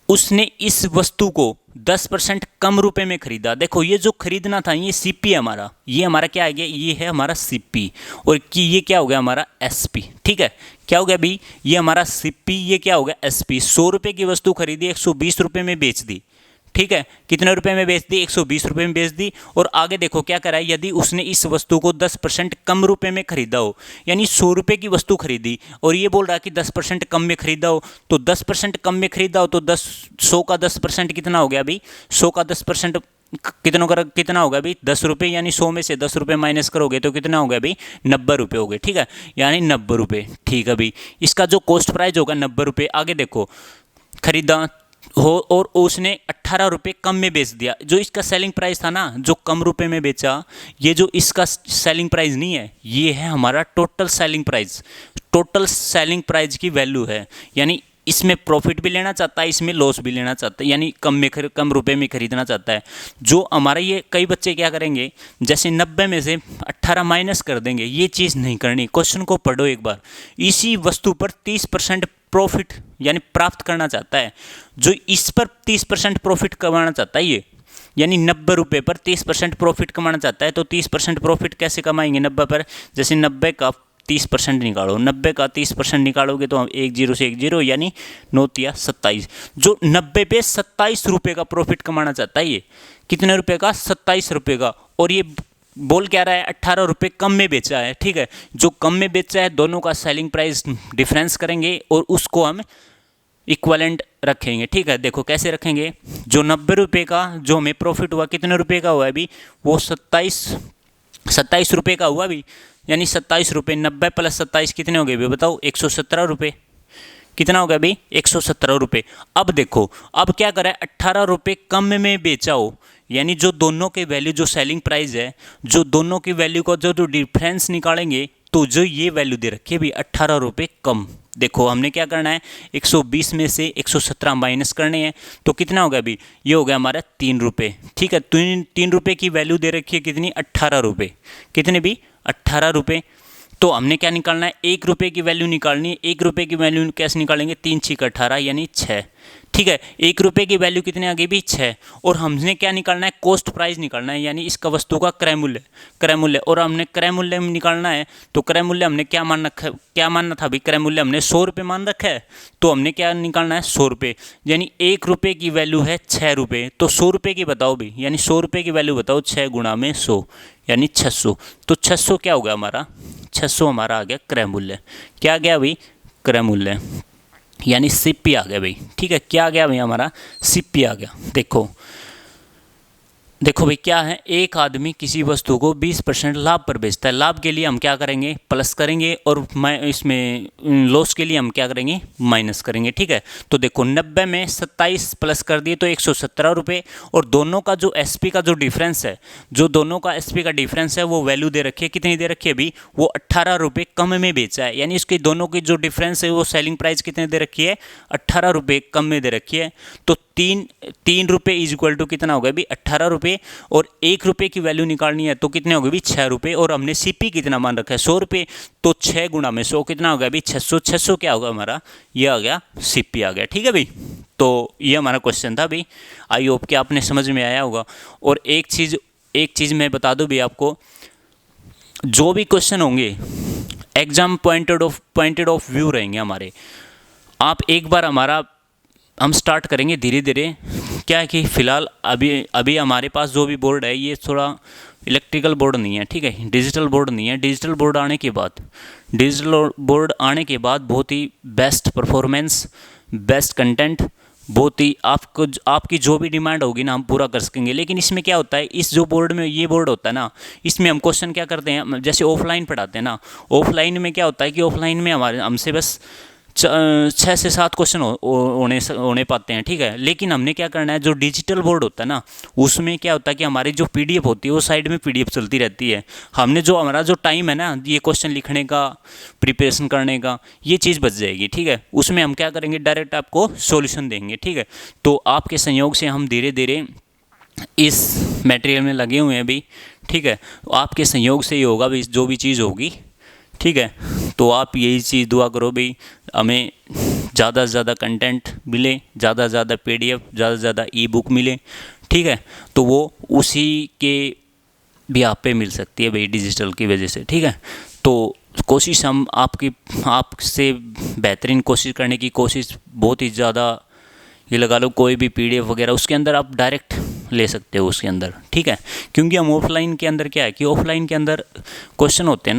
उसने इस वस्तु को 10% कम रुपए में खरीदा। देखो ये जो खरीदना था, ये सीपी है हमारा, ये हमारा क्या है? ये है हमारा सीपी। और कि ये क्या हो गया? हमारा एसपी, ठीक है। क्या हो गया भाई? ये हमारा सीपी, ये क्या हो गया? एसपी। 100 रुपये की वस्तु खरीदी, 120 रुपये में बेच दी, ठीक है। कितने रुपए में बेच दी? 120 रुपये में बेच दी। और आगे देखो क्या करा है? यदि उसने इस वस्तु को 10% कम रुपए में खरीदा हो, यानी 100 रुपये की वस्तु खरीदी और ये बोल रहा है कि 10% कम में खरीदा हो, तो 10% कम में खरीदा हो तो 100 का 10% कितना हो गया भाई? 100 का 10% कितना होगा भाई? 10 रुपये। यानी 100 में से 10 रुपये माइनस करोगे तो कितना होगा भाई? 90 रुपये हो गए, ठीक है। यानी 90 रुपये, ठीक है भाई। इसका जो कॉस्ट प्राइस होगा 90 रुपये। आगे देखो, खरीदा हो और उसने 18 रुपये कम में बेच दिया। जो इसका सेलिंग प्राइस था ना, जो कम रुपए में बेचा, ये जो इसका सेलिंग प्राइस नहीं है, ये है हमारा total selling price. Total selling price की वैल्यू है, यानी इसमें प्रॉफिट भी लेना चाहता है, इसमें लॉस भी लेना चाहता है, यानी कम रुपए में खरीदना चाहता है। जो हमारा ये कई बच्चे क्या करेंगे, जैसे 90 में से 18 माइनस कर देंगे। ये चीज़ नहीं करनी। क्वेश्चन को पढ़ो एक बार। इसी वस्तु पर 30% प्रॉफिट यानी प्राप्त करना चाहता है। जो इस पर 30% प्रॉफिट कमाना चाहता है, ये यानी 90 रुपये पर 30% प्रॉफिट कमाना चाहता है, तो 30% प्रॉफिट कैसे कमाएंगे 90 पर? जैसे 90 का 30% निकालो, 90 का 30% निकालोगे तो हम 1 0 से 1 0 यानी 9 तिया 27। जो 90 पे 27 रुपये का प्रॉफिट कमाना चाहता है, ये कितने रुपए का, 27 रुपये का, और ये बोल क्या रहा है, 18 रुपये कम में बेचा है। ठीक है, जो कम में बेचा है दोनों का सेलिंग प्राइस डिफरेंस करेंगे और उसको हम इक्वलेंट रखेंगे। ठीक है, देखो कैसे रखेंगे, जो 90 रुपये का जो हमें प्रॉफिट हुआ कितने रुपये का हुआ अभी, वो 27 रुपये का हुआ अभी, यानी 27 रुपये, 90 प्लस 27 कितने हो गए अभी बताओ, 117 रुपये। कितना हो गया अभी, 117 रुपये। अब देखो, अब क्या करा है, 18 रुपये कम में बेचा हो, यानी जो दोनों के वैल्यू, जो सेलिंग प्राइस है, जो दोनों की वैल्यू का जो डिफरेंस निकालेंगे, तो जो ये वैल्यू दे रखी है अभी 18 रुपये कम। देखो हमने क्या करना है, 120 में से 117 माइनस करने हैं, तो कितना हो गया अभी, ये हो गया हमारा 3 रुपये। ठीक है, 3 रुपये की वैल्यू दे रखी है कितनी, 18 रुपये। कितने भी, 18 रुपये। तो हमने क्या निकालना है, 1 रुपये की वैल्यू निकालनी है। 1 रुपये की वैल्यू कैसे निकालेंगे, 3 6 18 यानी 6। ठीक है, 1 रुपये की वैल्यू कितने आ गई भी, 6। और हमने क्या निकालना है, कॉस्ट प्राइस निकालना है, यानी इसका वस्तु का क्रय मूल्य, क्रय मूल्य। और हमने क्रय मूल्य निकालना है, तो क्रय मूल्य हमने क्या मान रखा, क्या मानना था अभी, क्रय मूल्य हमने 100 रुपये मान रखा है, तो हमने क्या निकालना है, 100 रुपये। यानी 1 रुपये की वैल्यू है 6 रुपये, तो 100 रुपये की बताओ भी, यानी 100 रुपये की वैल्यू बताओ, 6 गुणा में 100 यानी 600। तो 600 क्या होगा हमारा, 600 हमारा आ गया क्रय मूल्य। क्या आ गया भाई, क्रय मूल्य, यानी सीपी आ गया भाई। ठीक है, क्या आ गया भाई हमारा, सीपी आ गया। देखो भाई क्या है, एक आदमी किसी वस्तु को 20% लाभ पर बेचता है। लाभ के लिए हम क्या करेंगे, प्लस करेंगे, और इसमें लॉस के लिए हम क्या करेंगे, माइनस करेंगे। ठीक है, तो देखो 90 में 27 प्लस कर दिए तो 117 रुपये, और दोनों का जो एसपी का जो डिफरेंस है, जो दोनों का एसपी का डिफरेंस है, वो वैल्यू दे रखी है, कितनी दे रखी है अभी, वो 18 रुपये कम में बेचा है। यानी इसके दोनों की जो डिफरेंस है, वो सेलिंग प्राइस कितने दे रखी है, 18 रुपये कम में दे रखी है। तो 3 रुपये इज इक्वल टू कितना होगा अभी, 18 रुपये, और 1 रुपये की वैल्यू निकालनी है तो कितने हो गए भी, 6 रुपये, और हमने सीपी कितना मान रखा है, 100 रुपये, तो 6 गुणा में 100 कितना हो गया अभी, 600। 600 क्या होगा हमारा, ये आ गया सीपी आ गया। ठीक है भाई, तो ये हमारा क्वेश्चन था भाई, आई होप कि आपने समझ में आया होगा। और एक चीज़ मैं बता दूं भी आपको, जो भी क्वेश्चन होंगे एग्जाम पॉइंटेड ऑफ व्यू रहेंगे हमारे। आप एक बार हम स्टार्ट करेंगे धीरे धीरे। क्या है कि फ़िलहाल अभी हमारे पास जो भी बोर्ड है, ये थोड़ा इलेक्ट्रिकल बोर्ड नहीं है। ठीक है, डिजिटल बोर्ड नहीं है। डिजिटल बोर्ड आने के बाद बहुत ही बेस्ट परफॉर्मेंस, बेस्ट कंटेंट, बहुत ही आपकी जो भी डिमांड होगी ना, हम पूरा कर सकेंगे। लेकिन इसमें क्या होता है, इस जो बोर्ड में ये बोर्ड होता है ना, इसमें हम क्वेश्चन क्या करते हैं, जैसे ऑफलाइन पढ़ाते हैं ना, ऑफलाइन में क्या होता है कि ऑफलाइन में हमसे बस 6 से 7 क्वेश्चन होने पाते हैं। ठीक है, लेकिन हमने क्या करना है, जो डिजिटल बोर्ड होता है ना, उसमें क्या होता है कि हमारी जो पीडीएफ होती है, वो साइड में पीडीएफ चलती रहती है। हमारा जो टाइम है ना, ये क्वेश्चन लिखने का, प्रिपरेशन करने का, ये चीज़ बच जाएगी। ठीक है, उसमें हम क्या करेंगे, डायरेक्ट आपको सॉल्यूशन देंगे। ठीक है, तो आपके संयोग से हम धीरे धीरे इस मटेरियल में लगे हुए हैं अभी। ठीक है, तो आपके संयोग से ही होगा भी जो भी चीज़ होगी। ठीक है, तो आप यही चीज़ दुआ करो भाई, हमें ज़्यादा से ज़्यादा कंटेंट मिले, ज़्यादा से ज़्यादा पीडीएफ, ज़्यादा से ज़्यादा ई बुक मिले। ठीक है, तो वो उसी के भी आप पे मिल सकती है भाई, डिजिटल की वजह से। ठीक है, तो कोशिश हम आपसे बेहतरीन कोशिश करने की कोशिश बहुत ही ज़्यादा, ये लगा लो कोई भी पीडीएफ वगैरह उसके अंदर आप डायरेक्ट ले सकते हो उसके अंदर। ठीक है, क्योंकि हम ऑफलाइन के अंदर क्या है कि ऑफलाइन के अंदर क्वेश्चन होते हैं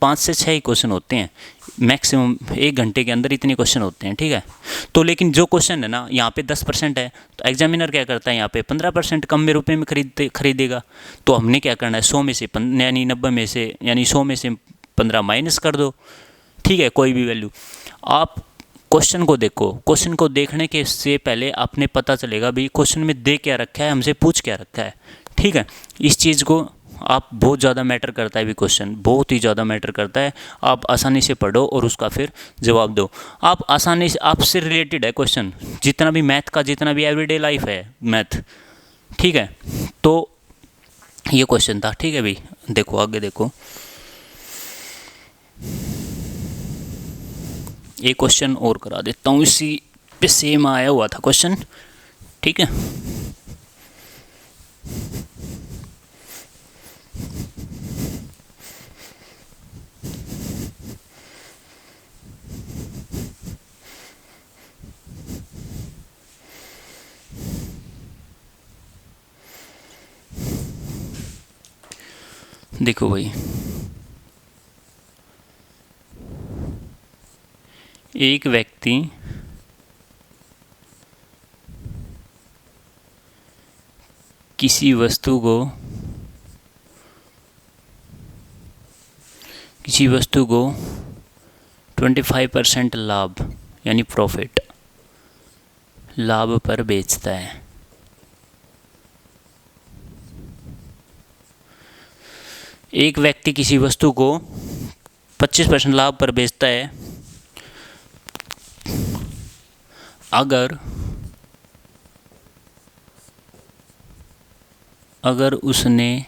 5 से 6 ही क्वेश्चन होते हैं मैक्सिमम, 1 घंटे के अंदर इतने क्वेश्चन होते हैं। ठीक है, तो लेकिन जो क्वेश्चन है ना, यहाँ पे 10% है, तो एग्जामिनर क्या करता है, यहाँ पे 15% कम में रुपये में खरीदेगा। तो हमने क्या करना है, 100 में से यानी 90 में से, यानी 100 में से 15 माइनस कर दो। ठीक है, कोई भी वैल्यू, आप क्वेश्चन को देखो। क्वेश्चन को देखने के से पहले आपने पता चलेगा भी क्वेश्चन में दे क्या रखा है, हमसे पूछ क्या रखा है। ठीक है, इस चीज़ को आप बहुत ज़्यादा मैटर करता है भी, क्वेश्चन बहुत ही ज़्यादा मैटर करता है। आप आसानी से पढ़ो और उसका फिर जवाब दो। आप आसानी से, आपसे रिलेटेड है क्वेश्चन, जितना भी मैथ का, जितना भी एवरीडे लाइफ है मैथ। ठीक है, तो ये क्वेश्चन था। ठीक है भाई, देखो आगे देखो, एक क्वेश्चन और करा देता हूँ, इसी पे सेम आया हुआ था क्वेश्चन। ठीक है, देखो भाई, एक व्यक्ति किसी वस्तु को 25% लाभ यानी प्रॉफिट लाभ पर बेचता है। एक व्यक्ति किसी वस्तु को 25% लाभ पर बेचता है अगर उसने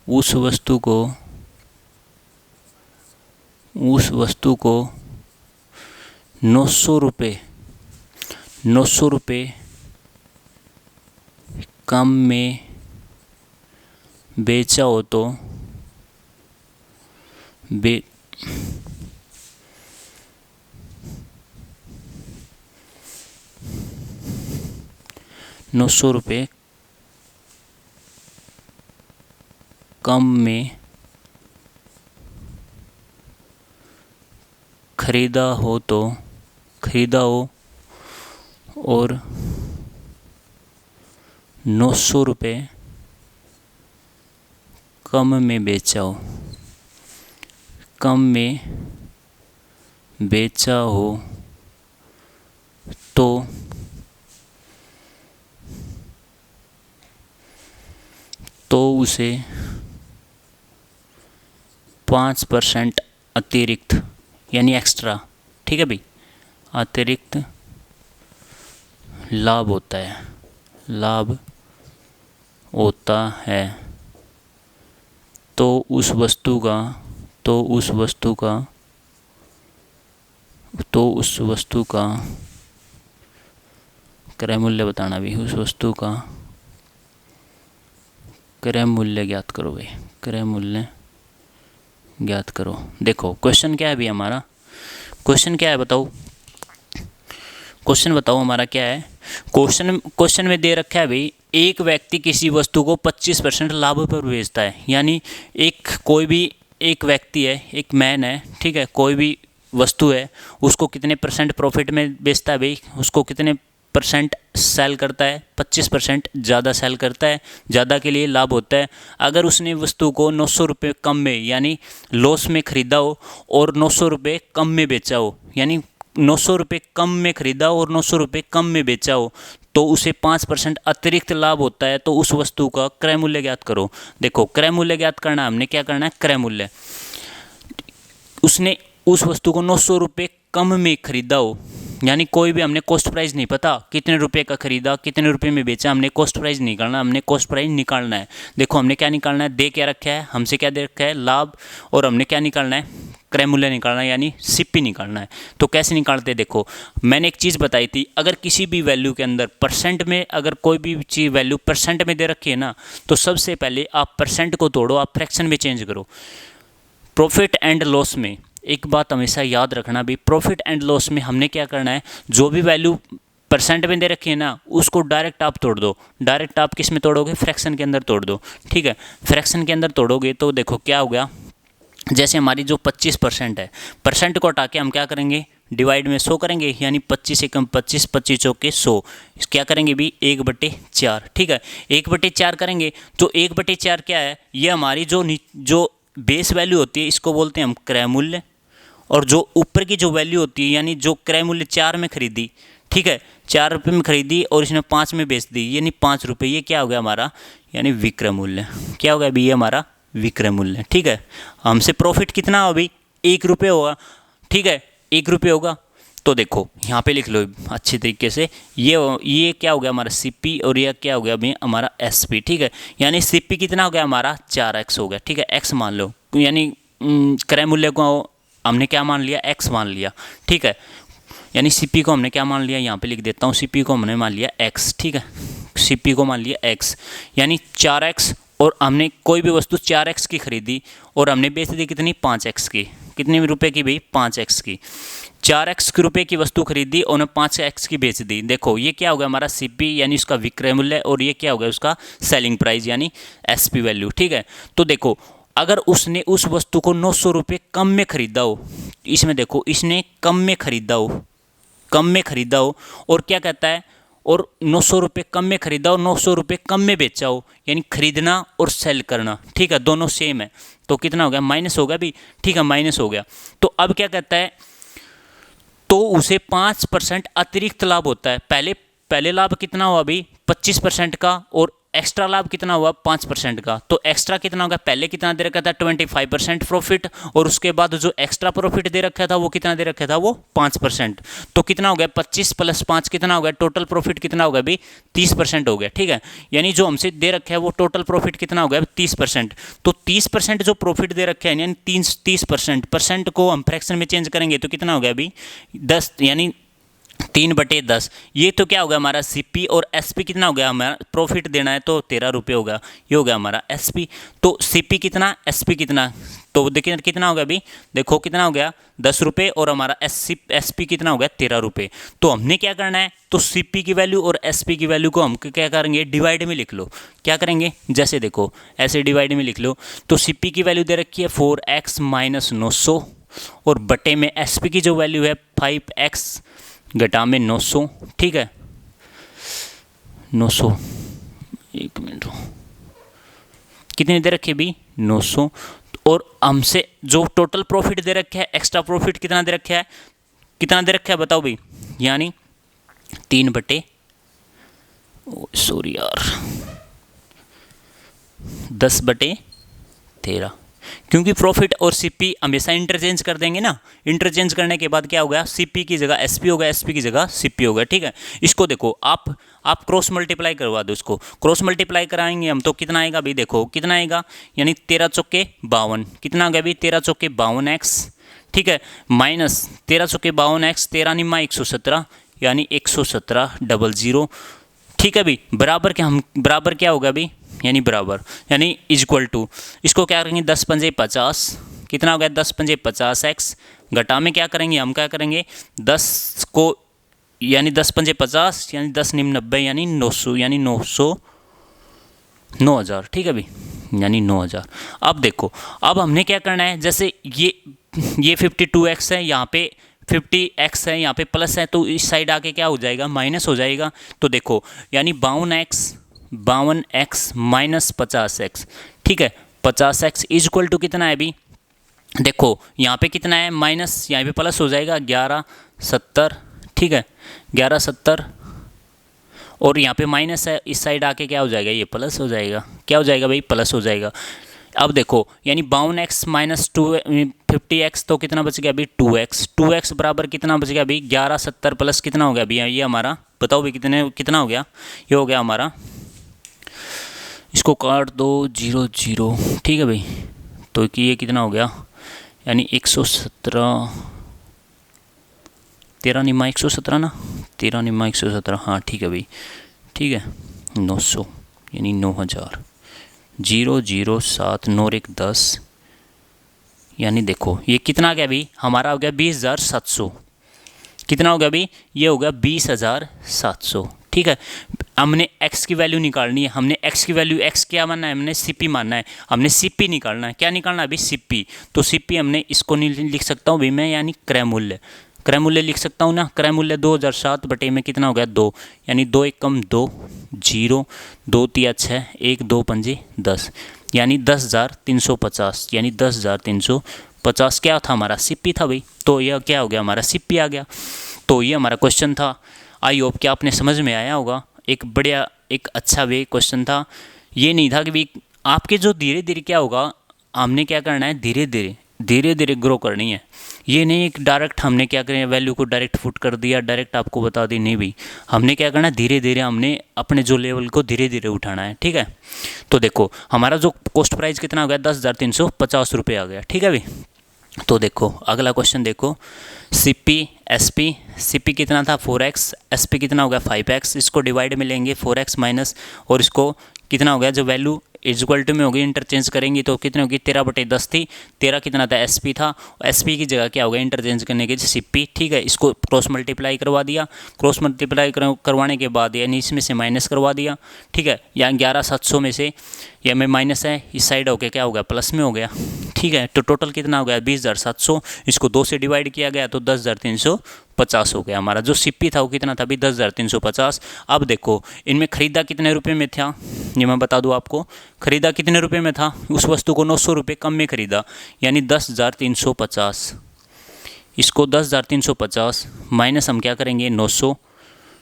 उस वस्तु को 900 रुपये कम में बेचा हो तो 900 रुपये कम में खरीदा हो और 900 रुपये कम में बेचा हो तो उसे 5% अतिरिक्त यानी एक्स्ट्रा, ठीक है भाई, अतिरिक्त लाभ होता है। तो उस वस्तु का क्रय मूल्य बताना भी, उस वस्तु का क्रय मूल्य ज्ञात करो भाई, क्रय मूल्य ज्ञात करो। देखो क्वेश्चन क्या है भाई हमारा, क्वेश्चन क्या है बताओ, क्वेश्चन बताओ हमारा क्या है। क्वेश्चन में दे रखा है भाई, एक व्यक्ति किसी वस्तु को 25% लाभ पर बेचता है। यानी कोई भी एक व्यक्ति है, एक मैन है, ठीक है, कोई भी वस्तु है, उसको कितने % प्रॉफिट में बेचता है भाई, उसको कितने % सेल करता है, 25% ज़्यादा सेल करता है, ज़्यादा के लिए लाभ होता है। अगर उसने वस्तु को 900 रुपये कम में यानी लॉस में ख़रीदा हो और 900 रुपये कम में बेचा हो, यानी 900 रुपये कम में ख़रीदा और 900 रुपये कम में बेचा हो, तो उसे 5% अतिरिक्त लाभ होता है। तो उस वस्तु का क्रय मूल्य ज्ञात करो। देखो क्रय मूल्य ज्ञात करना, हमने क्या करना है, क्रय मूल्य, उसने उस वस्तु को 900 रुपये कम में ख़रीदा हो, यानी कोई भी हमने कॉस्ट प्राइस नहीं पता कितने रुपए का खरीदा कितने रुपए में बेचा, हमने कॉस्ट प्राइस नहीं करना, हमने कॉस्ट प्राइस निकालना है। देखो हमने क्या निकालना है, दे क्या रखा है, हमसे क्या दे रखा है, लाभ, और हमने क्या निकालना है, क्रय मूल्य निकालना है, यानी सीपी निकालना है। तो कैसे निकालते हैं, देखो मैंने एक चीज़ बताई थी, अगर किसी भी वैल्यू के अंदर परसेंट में, अगर कोई भी चीज़ वैल्यू परसेंट में दे रखी है ना, तो सबसे पहले आप परसेंट को तोड़ो, आप फ्रैक्शन में चेंज करो। प्रॉफिट एंड लॉस में एक बात हमेशा याद रखना भी, प्रॉफिट एंड लॉस में हमने क्या करना है, जो भी वैल्यू परसेंट में दे रखी है ना, उसको डायरेक्ट आप तोड़ दो। डायरेक्ट आप किस में तोड़ोगे, फ्रैक्शन के अंदर तोड़ दो, ठीक है। फ्रैक्शन के अंदर तोड़ोगे तो देखो क्या हो गया, जैसे हमारी जो 25% है, परसेंट को हटा के हम क्या करेंगे, डिवाइड में 100 करेंगे, यानी 25 एकम 25, 25 चौके 100, क्या करेंगे भी 1/4, ठीक है। 1/4 करेंगे तो 1/4 क्या है, ये हमारी जो बेस वैल्यू होती है, इसको बोलते हैं हम क्रय मूल्य, और जो ऊपर की जो वैल्यू होती है, यानी जो क्रय मूल्य 4 में खरीदी, ठीक है, 4 रुपये में खरीदी और इसने 5 में बेच दी, यानी 5 रुपये, ये क्या हो गया हमारा, यानी विक्रय मूल्य। क्या हो गया अभी, ये हमारा विक्रय मूल्य, ठीक है। हमसे प्रॉफिट कितना हो अभी, 1 रुपये होगा, ठीक है, 1 रुपये होगा। तो देखो यहाँ पे लिख लो अच्छे तरीके से, ये क्या हो गया हमारा सीपी, और ये क्या हो गया अभी हमारा एसपी, ठीक है। यानी सीपी कितना हो गया हमारा, 4x हो गया, ठीक है, x मान लो, यानी क्रय मूल्य को हमने क्या मान लिया, x मान लिया, ठीक है। यानी सीपी को हमने क्या मान लिया, यहाँ पे लिख देता हूँ, सीपी को हमने मान लिया x, ठीक है, सीपी को मान लिया x, यानी 4x, और हमने कोई भी वस्तु 4x की खरीदी और हमने बेच दी कितनी, 5x की, कितने रुपए की भाई? 5x की। 4x के रुपए की वस्तु खरीदी और 5x की बेच दी। देखो ये क्या होगा हमारा सीपी यानी उसका विक्रय मूल्य, और ये क्या होगा उसका सेलिंग प्राइस यानी एसपी वैल्यू। ठीक है, तो देखो अगर उसने उस वस्तु को 900 रुपये कम में खरीदा हो, इसमें देखो इसने कम में खरीदा हो, कम में खरीदा हो, और क्या कहता है, और 900 रुपये कम में खरीदा और 900 रुपये कम में बेचा हो, यानी खरीदना और सेल करना। ठीक है, दोनों सेम है, तो कितना हो गया? माइनस हो गया भी। ठीक है, माइनस हो गया। तो अब क्या कहता है, तो उसे 5% अतिरिक्त लाभ होता है। पहले लाभ कितना हुआ अभी? 25% का, और एक्स्ट्रा लाभ कितना हुआ? 5% का। तो एक्स्ट्रा कितना होगा? पहले कितना दे रखा था? 25% प्रॉफिट, और उसके बाद जो एक्स्ट्रा प्रॉफिट दे रखा था वो कितना दे रखा था? वो 5%। तो कितना हो गया? 25 + 5 कितना हो गया? टोटल प्रॉफिट कितना होगा अभी? 30% हो गया। ठीक है, यानी जो हमसे दे रखा है वो टोटल प्रॉफिट कितना हो गया? 30%। तो 30% जो प्रॉफिट दे रखा है, यानी 30% को हम फ्रैक्शन में चेंज करेंगे तो कितना हो गया अभी? 10, यानी 3/10। ये तो क्या होगा हमारा सीपी, और एसपी कितना हो गया हमारा? प्रॉफिट देना है तो 13 रुपये होगा, ये हो गया हमारा एसपी। तो सीपी कितना, एसपी कितना, तो देखिए कितना होगा अभी? देखो कितना हो गया? 10 रुपये, और हमारा एसपी कितना हो गया? 13 रुपये। तो हमने क्या करना है, तो सीपी की वैल्यू और एसपी की वैल्यू को हम क्या करेंगे? डिवाइड में लिख लो। क्या करेंगे? जैसे देखो ऐसे डिवाइड में लिख लो। तो सीपी की वैल्यू दे रखी है 4x - 900, और बटे में एसपी की जो वैल्यू है 5x घटा में 900। ठीक है, 900, एक मिनट, कितने दे रखे भी? 900। और हमसे जो टोटल प्रॉफिट दे रखा है, एक्स्ट्रा प्रॉफिट कितना दे रखा है? कितना दे रखा है बताओ भाई? यानी 3 सॉरी यार 10/13, क्योंकि प्रॉफिट और सीपी हमेशा इंटरचेंज कर देंगे ना। इंटरचेंज करने के बाद क्या होगा? सीपी की जगह एसपी होगा, एसपी की जगह सीपी होगा। ठीक है, इसको देखो आप क्रॉस मल्टीप्लाई करवा दो। इसको क्रॉस मल्टीप्लाई कराएंगे हम तो कितना आएगा भाई? देखो कितना आएगा, यानी 13 चौके 52। कितना आ गया भाई? 13 चौके 52x। ठीक है, माइनस 13 चौके 52x, 13 निम्मा 117, यानी 117,000। ठीक है भाई, बराबर क्या, हम बराबर क्या होगा भाई? यानी बराबर, यानी इक्वल टू, इसको क्या करेंगे? 10 × 5 = 50। कितना हो गया? 10 × 5 = 50x। घटा में क्या करेंगे हम? क्या करेंगे? 10 को, यानी 10 × 5 = 50, यानी 10 निम्न 90, यानी 900, यानी 9,000। ठीक है भाई, यानी 9,000। अब देखो, अब हमने क्या करना है, जैसे ये 52x है, यहाँ पे 50x है, यहाँ पे प्लस है, तो इस साइड आके क्या हो जाएगा? माइनस हो जाएगा। तो देखो यानी 52x - 50x। ठीक है, 50x इक्वल टू कितना है अभी? देखो यहाँ पे कितना है? माइनस, यहाँ पे प्लस हो जाएगा 1170। ठीक है, 1170, और यहाँ पे माइनस है, इस साइड आके क्या हो जाएगा? ये प्लस हो जाएगा। क्या हो जाएगा भाई? प्लस हो जाएगा। अब देखो यानी 52x - 50x, तो कितना बच गया अभी? 2x बराबर कितना बच गया अभी? 1170 प्लस कितना हो गया अभी? ये हमारा बताओ भी कितना हो गया? ये हो गया हमारा, इसको काट दो 0 0। ठीक है भाई, तो कि ये कितना हो गया? यानी 117, 13 निम्मा 117 ना, 13 निम्मा 117। हाँ ठीक है भाई, ठीक है, 900 यानी 9,000। 0 0 7 9 1 10, यानी देखो ये कितना आ गया भाई? हमारा हो गया 20,700। कितना हो गया भाई? ये हो गया 20,700। ठीक है, हमने x की वैल्यू निकालनी है। हमने x की वैल्यू, x क्या मानना है? हमने CP मानना है। हमने CP निकालना है। क्या निकालना है अभी? CP। तो CP हमने इसको नहीं लिख सकता हूँ भाई मैं, यानी क्रय मूल्य। क्रय मूल्य लिख सकता हूँ ना। क्रय मूल्य 2007 बटे में कितना हो गया? 2, यानी 2 × 1 = 2, 0, 2 × 3 = 6, 1 2 × 5 = 10, यानी 10,350, यानी 10,350 क्या था हमारा? CP था भाई। तो यह क्या हो गया? हमारा CP आ गया। तो ये हमारा क्वेश्चन था। आई होप कि आपने समझ में आया होगा। एक बढ़िया, एक अच्छा वे क्वेश्चन था। ये नहीं था कि भाई आपके जो धीरे धीरे क्या होगा, हमने क्या करना है? धीरे धीरे ग्रो करनी है। ये नहीं एक डायरेक्ट हमने क्या करें, वैल्यू को डायरेक्ट फुट कर दिया, डायरेक्ट आपको बता दी, नहीं भाई। हमने क्या करना है? धीरे धीरे हमने अपने जो लेवल को धीरे धीरे उठाना है। ठीक है, तो देखो हमारा जो कॉस्ट प्राइस कितना हो गया? 10,350 रुपये आ गया। ठीक है भाई, तो देखो अगला क्वेश्चन देखो। CP SP, CP कितना था? 4x, SP कितना हो गया? 5x। इसको डिवाइड में लेंगे 4x माइनस, और इसको कितना हो गया? जो वैल्यू इज इक्वल टू में होगी, इंटरचेंज करेंगी तो कितने होगी, 13/10 थी, 13 कितना था, SP था, SP की जगह क्या होगा इंटरचेंज करने के CP, ठीक है। इसको क्रॉस मल्टीप्लाई करवा दिया, क्रॉस मल्टीप्लाई करवाने के बाद यानी इसमें से माइनस करवा दिया, ठीक है। यहाँ 11,700 में से या में माइनस है, इस साइड होके क्या हो गया, प्लस में हो गया, ठीक है। तो टोटल कितना हो गया 20,700, इसको 2 से डिवाइड किया गया तो 10,350 हो गया हमारा। जो CP था वो कितना था अभी 10,350। अब देखो इनमें खरीदा कितने रुपए में था, ये मैं बता दूं आपको, खरीदा कितने रुपए में था, उस वस्तु को 900 रुपये कम में खरीदा, यानी 10,350। इसको 10,350 माइनस हम क्या करेंगे 900,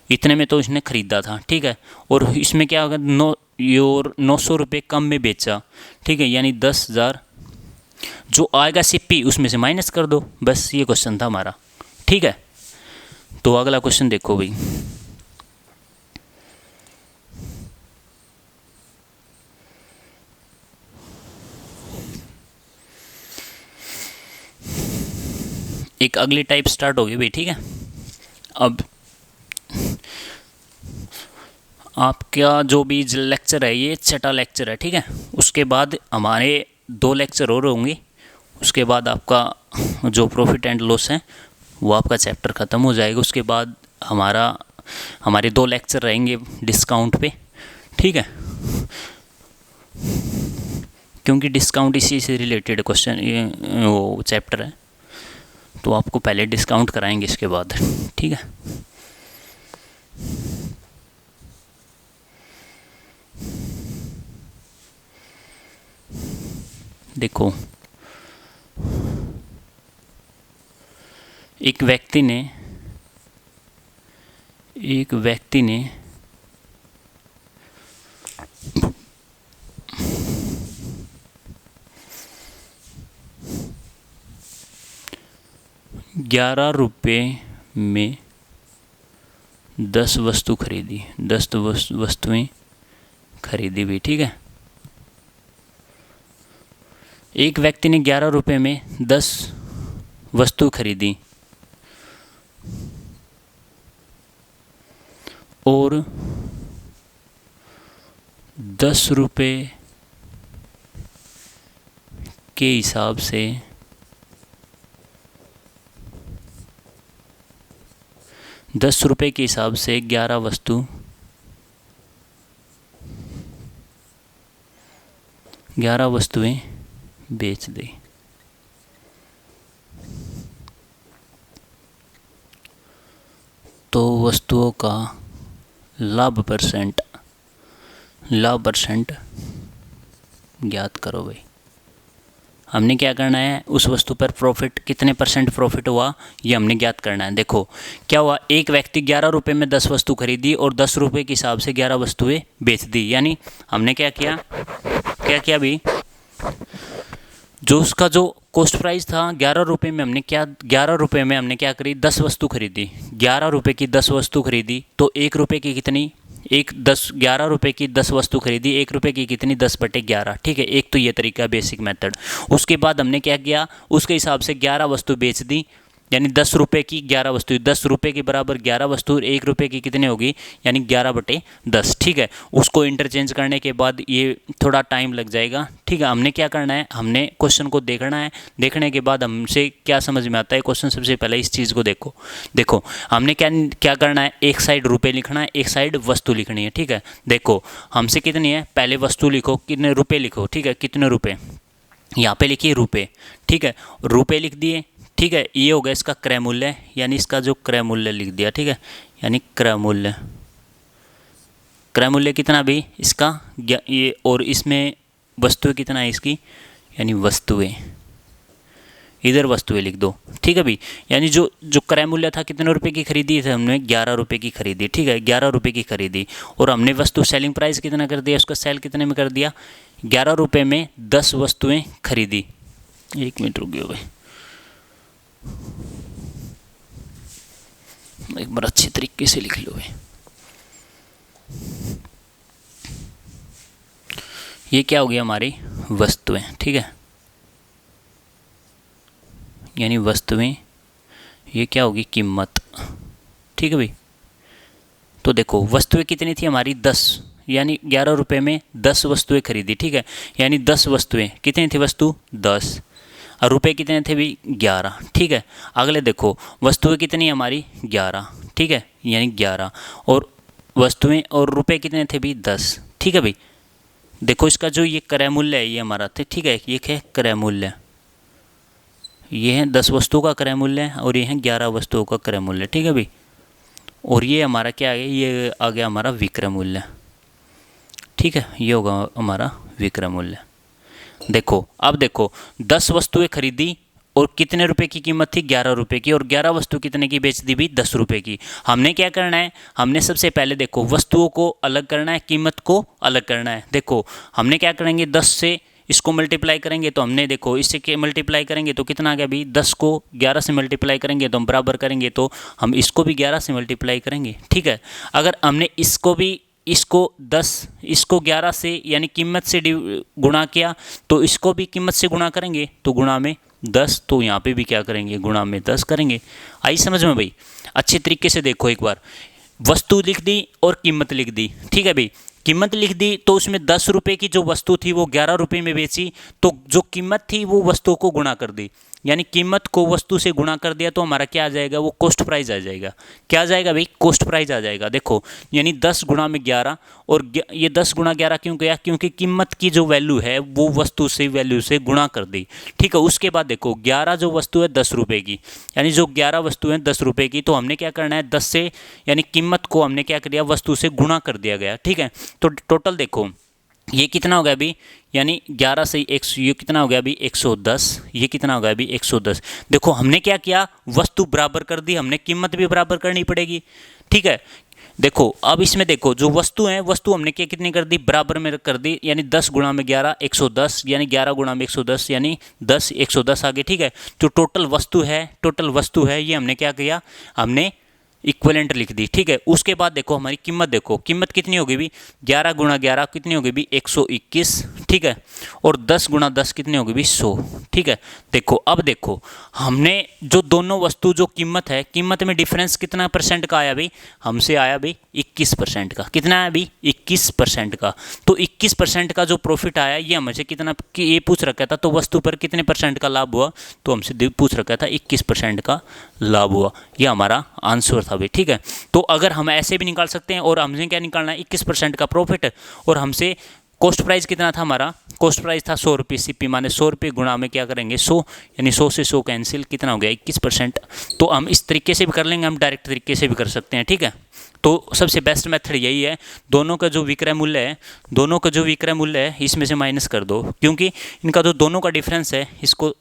इतने में तो इसने खरीदा था, ठीक है। और इसमें क्या होगा 900 रुपये कम में बेचा, ठीक है, यानी 10,000 जो आएगा CP उसमें से माइनस कर दो, बस ये क्वेश्चन था हमारा, ठीक है। तो अगला क्वेश्चन देखो भाई, एक अगली टाइप स्टार्ट होगी भाई, ठीक है। अब आपका जो भी लेक्चर है ये छठा लेक्चर है, ठीक है। उसके बाद हमारे 2 लेक्चर और होंगे, उसके बाद आपका जो प्रॉफिट एंड लॉस है वो आपका चैप्टर ख़त्म हो जाएगा। उसके बाद हमारे 2 लेक्चर रहेंगे डिस्काउंट पे, ठीक है, क्योंकि डिस्काउंट इसी से रिलेटेड क्वेश्चन ये वो चैप्टर है, तो आपको पहले डिस्काउंट कराएंगे इसके बाद, ठीक है। देखो एक व्यक्ति ने 11 रुपये में 10 वस्तु खरीदी, 10 वस्तुएं खरीदी भी, ठीक है। एक व्यक्ति ने 11 रुपये में 10 वस्तु खरीदी और 10 रुपये के हिसाब से 10 रुपये के हिसाब से 11 वस्तुएं बेच दी। तो वस्तुओं का लाभ परसेंट ज्ञात करो भाई। हमने क्या करना है, उस वस्तु पर प्रॉफिट कितने % प्रॉफिट हुआ ये हमने ज्ञात करना है। देखो क्या हुआ, एक व्यक्ति 11 रुपये में 10 वस्तु खरीदी और 10 रुपये के हिसाब से 11 वस्तुएं बेच दी, यानी हमने क्या किया भाई, जो उसका जो कॉस्ट प्राइस था 11 रुपये में, 11 रुपये में हमने क्या करी 10 वस्तु खरीदी, 11 रुपये की 10 वस्तु खरीदी, तो 1 रुपये की कितनी, 11 रुपये की 10 वस्तु खरीदी, 1 रुपये की कितनी 10/11, ठीक है। एक तो ये तरीका बेसिक मेथड। उसके बाद हमने क्या किया, उसके हिसाब से 11 वस्तु बेच दी, यानी 10 रुपये की 11 वस्तु, 10 रुपये के बराबर 11 वस्तु, 1 रुपये की कितनी होगी, यानी 11/10, ठीक है। उसको इंटरचेंज करने के बाद ये थोड़ा टाइम लग जाएगा, ठीक है। हमने क्या करना है, हमने क्वेश्चन को देखना है, देखने के बाद हमसे क्या समझ में आता है क्वेश्चन, सबसे पहले इस चीज़ को देखो हमने क्या करना है, एक साइड रुपये लिखना है, एक साइड वस्तु लिखनी है, ठीक है। देखो हमसे कितनी है, पहले वस्तु लिखो, कितने रुपये लिखो, ठीक है, कितने रुपये, यहाँ पे लिखिए रुपये, ठीक है, रुपये लिख दिए, ठीक है। ये हो गया इसका क्रय मूल्य, यानी इसका जो क्रय मूल्य लिख दिया, ठीक है, यानी क्रय मूल्य कितना भी इसका ये, और इसमें वस्तुएं कितना है इसकी, यानी वस्तुएं, इधर वस्तुएं लिख दो, ठीक है भाई। यानी जो क्रय मूल्य था कितने रुपए की खरीदी थी हमने, 11 रुपये की खरीदी, ठीक है, 11 रुपये की खरीदी, और हमने वस्तु सेलिंग प्राइस कितना कर दिया, उसका सेल कितने में कर दिया, 11 रुपये में 10 वस्तुएं खरीदी। 1 मिनट रुक गया भाई, एक बार अच्छे तरीके से लिख लो भाई। ये क्या हो गया हमारी वस्तुएं, ठीक है, यानी वस्तुएं, ये क्या होगी कीमत, ठीक है भाई। तो देखो वस्तुएं कितनी थी हमारी 10, यानी 11 रुपये में 10 वस्तुएं खरीदी, ठीक है, यानी 10 वस्तुएं, कितनी थी वस्तु 10 और रुपए कितने थे भी 11, ठीक है। अगले देखो वस्तुएं कितनी हमारी 11, ठीक है, यानी 11 और वस्तुएं और रुपए कितने थे भी 10, ठीक है भाई। देखो इसका जो ये क्रय मूल्य है ये हमारा थे, ठीक है, ये है क्रय मूल्य, ये है 10 वस्तुओं का क्रय मूल्य और ये है 11 वस्तुओं का क्रय मूल्य, ठीक है भाई। और ये हमारा क्या आ गया, ये आ गया हमारा विक्रय मूल्य, ठीक है, ये होगा हमारा विक्रय मूल्य। देखो अब देखो 10 वस्तुएं खरीदी और कितने रुपए की कीमत थी 11 रुपए की, और 11 वस्तु कितने की बेच दी भी 10 रुपए की। हमने क्या करना है, हमने सबसे पहले देखो वस्तुओं को अलग करना है, कीमत को अलग करना है। देखो हमने क्या करेंगे, 10 से इसको मल्टीप्लाई करेंगे तो हमने देखो इससे के मल्टीप्लाई करेंगे तो कितना आ गया भी 10 को 11 से मल्टीप्लाई करेंगे तो हम बराबर करेंगे तो हम इसको भी 11 से मल्टीप्लाई करेंगे, ठीक है। अगर हमने इसको 10 इसको 11 से यानी कीमत से गुणा किया तो इसको भी कीमत से गुणा करेंगे तो गुणा में 10, तो यहाँ पे भी क्या करेंगे गुणा में 10 करेंगे। आई समझ में भाई, अच्छे तरीके से देखो एक बार, वस्तु लिख दी और कीमत लिख दी, ठीक है भाई। कीमत लिख दी तो उसमें 10 रुपये की जो वस्तु थी वो 11 रुपये में बेची, तो जो कीमत थी वो वस्तु को गुणा कर दी, यानी कीमत को वस्तु से गुणा कर दिया तो हमारा क्या आ जाएगा, वो कॉस्ट प्राइस आ जाएगा। क्या आ जाएगा भाई, कॉस्ट प्राइस आ जाएगा। देखो यानी 10 गुणा में 11, और ये 10 गुणा 11 क्यों गया, क्योंकि कीमत की जो वैल्यू है वो वस्तु से वैल्यू से गुणा कर दी, ठीक है। उसके बाद देखो 11 जो वस्तु है 10 रुपये की, यानी जो 11 वस्तु है 10 रुपये की, तो हमने क्या करना है 10 से यानी कीमत को हमने क्या कर दिया वस्तु से गुणा कर दिया गया, ठीक है। तो टोटल देखो ये कितना हो गया अभी, यानी 11 से 100, ये कितना हो गया अभी 110, ये कितना हो गया अभी 110। देखो हमने क्या किया, वस्तु बराबर कर दी, हमने कीमत भी बराबर करनी पड़ेगी, ठीक है। देखो अब इसमें देखो जो वस्तु है, वस्तु हमने क्या कितनी कर दी, बराबर में कर दी, यानी 10 गुणा में 11 110, यानी 11 गुणा में 110 यानी 10 110 आ गए, ठीक है। जो टोटल वस्तु है ये हमने क्या किया, हमने इक्विवेलेंट लिख दी, ठीक है। उसके बाद देखो हमारी कीमत, देखो कीमत कितनी होगी भी 11 गुणा 11 कितनी होगी भी 121, ठीक है, और 10 गुणा 10 कितनी होगी भी 100, ठीक है। देखो अब देखो हमने जो दोनों वस्तु जो कीमत है, कीमत में डिफरेंस कितना परसेंट का आया भाई, हमसे आया भाई 21% का। कितना आया भाई 21% का। तो 21% का जो प्रॉफिट आया ये हमसे कितना कि ये पूछ रखा था, तो वस्तु पर कितने परसेंट का लाभ हुआ, तो हमसे पूछ रखा था 21% का लाभ हुआ, ये हमारा आंसर था भाई, ठीक है। तो अगर हम ऐसे भी निकाल सकते हैं, और हमने क्या निकालना है 21% का प्रॉफिट, और हमसे कॉस्ट प्राइस कितना था, हमारा कॉस्ट प्राइस था 100 रुपये, सीपी माने 100 रुपये गुणा में क्या करेंगे 100, यानी 100 से 100 कैंसिल, कितना हो गया 21%। तो हम इस तरीके से भी कर लेंगे, हम डायरेक्ट तरीके से भी कर सकते हैं, ठीक है। तो सबसे बेस्ट मेथड यही है, दोनों का जो विक्रय मूल्य है इसमें से माइनस कर दो, क्योंकि इनका जो दोनों का डिफरेंस है इसको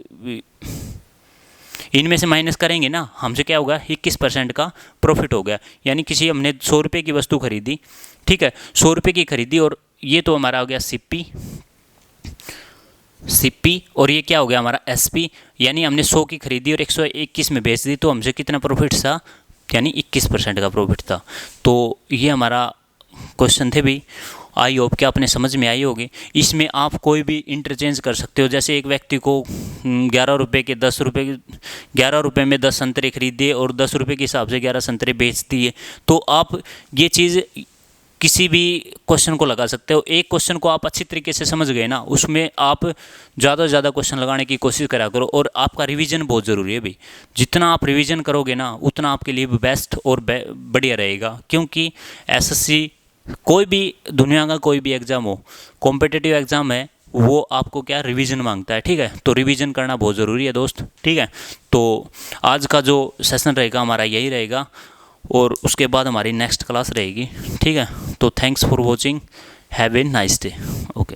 इनमें से माइनस करेंगे ना, हमसे क्या होगा 21% का प्रॉफिट हो गया। यानी किसी हमने 100 रुपये की वस्तु खरीदी, ठीक है, 100 रुपये की खरीदी, और ये तो हमारा हो गया सीपी, और ये क्या हो गया हमारा एसपी, यानी हमने 100 की खरीदी और 121 में बेच दी, तो हमसे कितना प्रॉफिट था, यानी 21% का प्रॉफिट था। तो ये हमारा क्वेश्चन थे भी, आई होप कि आपने समझ में आई होगी। इसमें आप कोई भी इंटरचेंज कर सकते हो, जैसे एक व्यक्ति को 11 रुपये में 10 संतरे खरीदे और 10 रुपये के हिसाब से 11 संतरे बेच दिए, तो आप ये चीज़ किसी भी क्वेश्चन को लगा सकते हो। एक क्वेश्चन को आप अच्छी तरीके से समझ गए ना, उसमें आप ज़्यादा से ज़्यादा क्वेश्चन लगाने की कोशिश करा करो, और आपका रिवीजन बहुत ज़रूरी है भाई। जितना आप रिवीजन करोगे ना उतना आपके लिए बेस्ट और बढ़िया रहेगा, क्योंकि एसएससी कोई भी दुनिया का कोई भी एग्ज़ाम हो, कॉम्पिटिटिव एग्ज़ाम है, वो आपको क्या रिवीजन मांगता है, ठीक है। तो रिवीजन करना बहुत ज़रूरी है दोस्त, ठीक है। तो आज का जो सेशन रहेगा हमारा यही रहेगा, और उसके बाद हमारी नेक्स्ट क्लास रहेगी, ठीक है। तो thanks for watching, have a nice day, okay.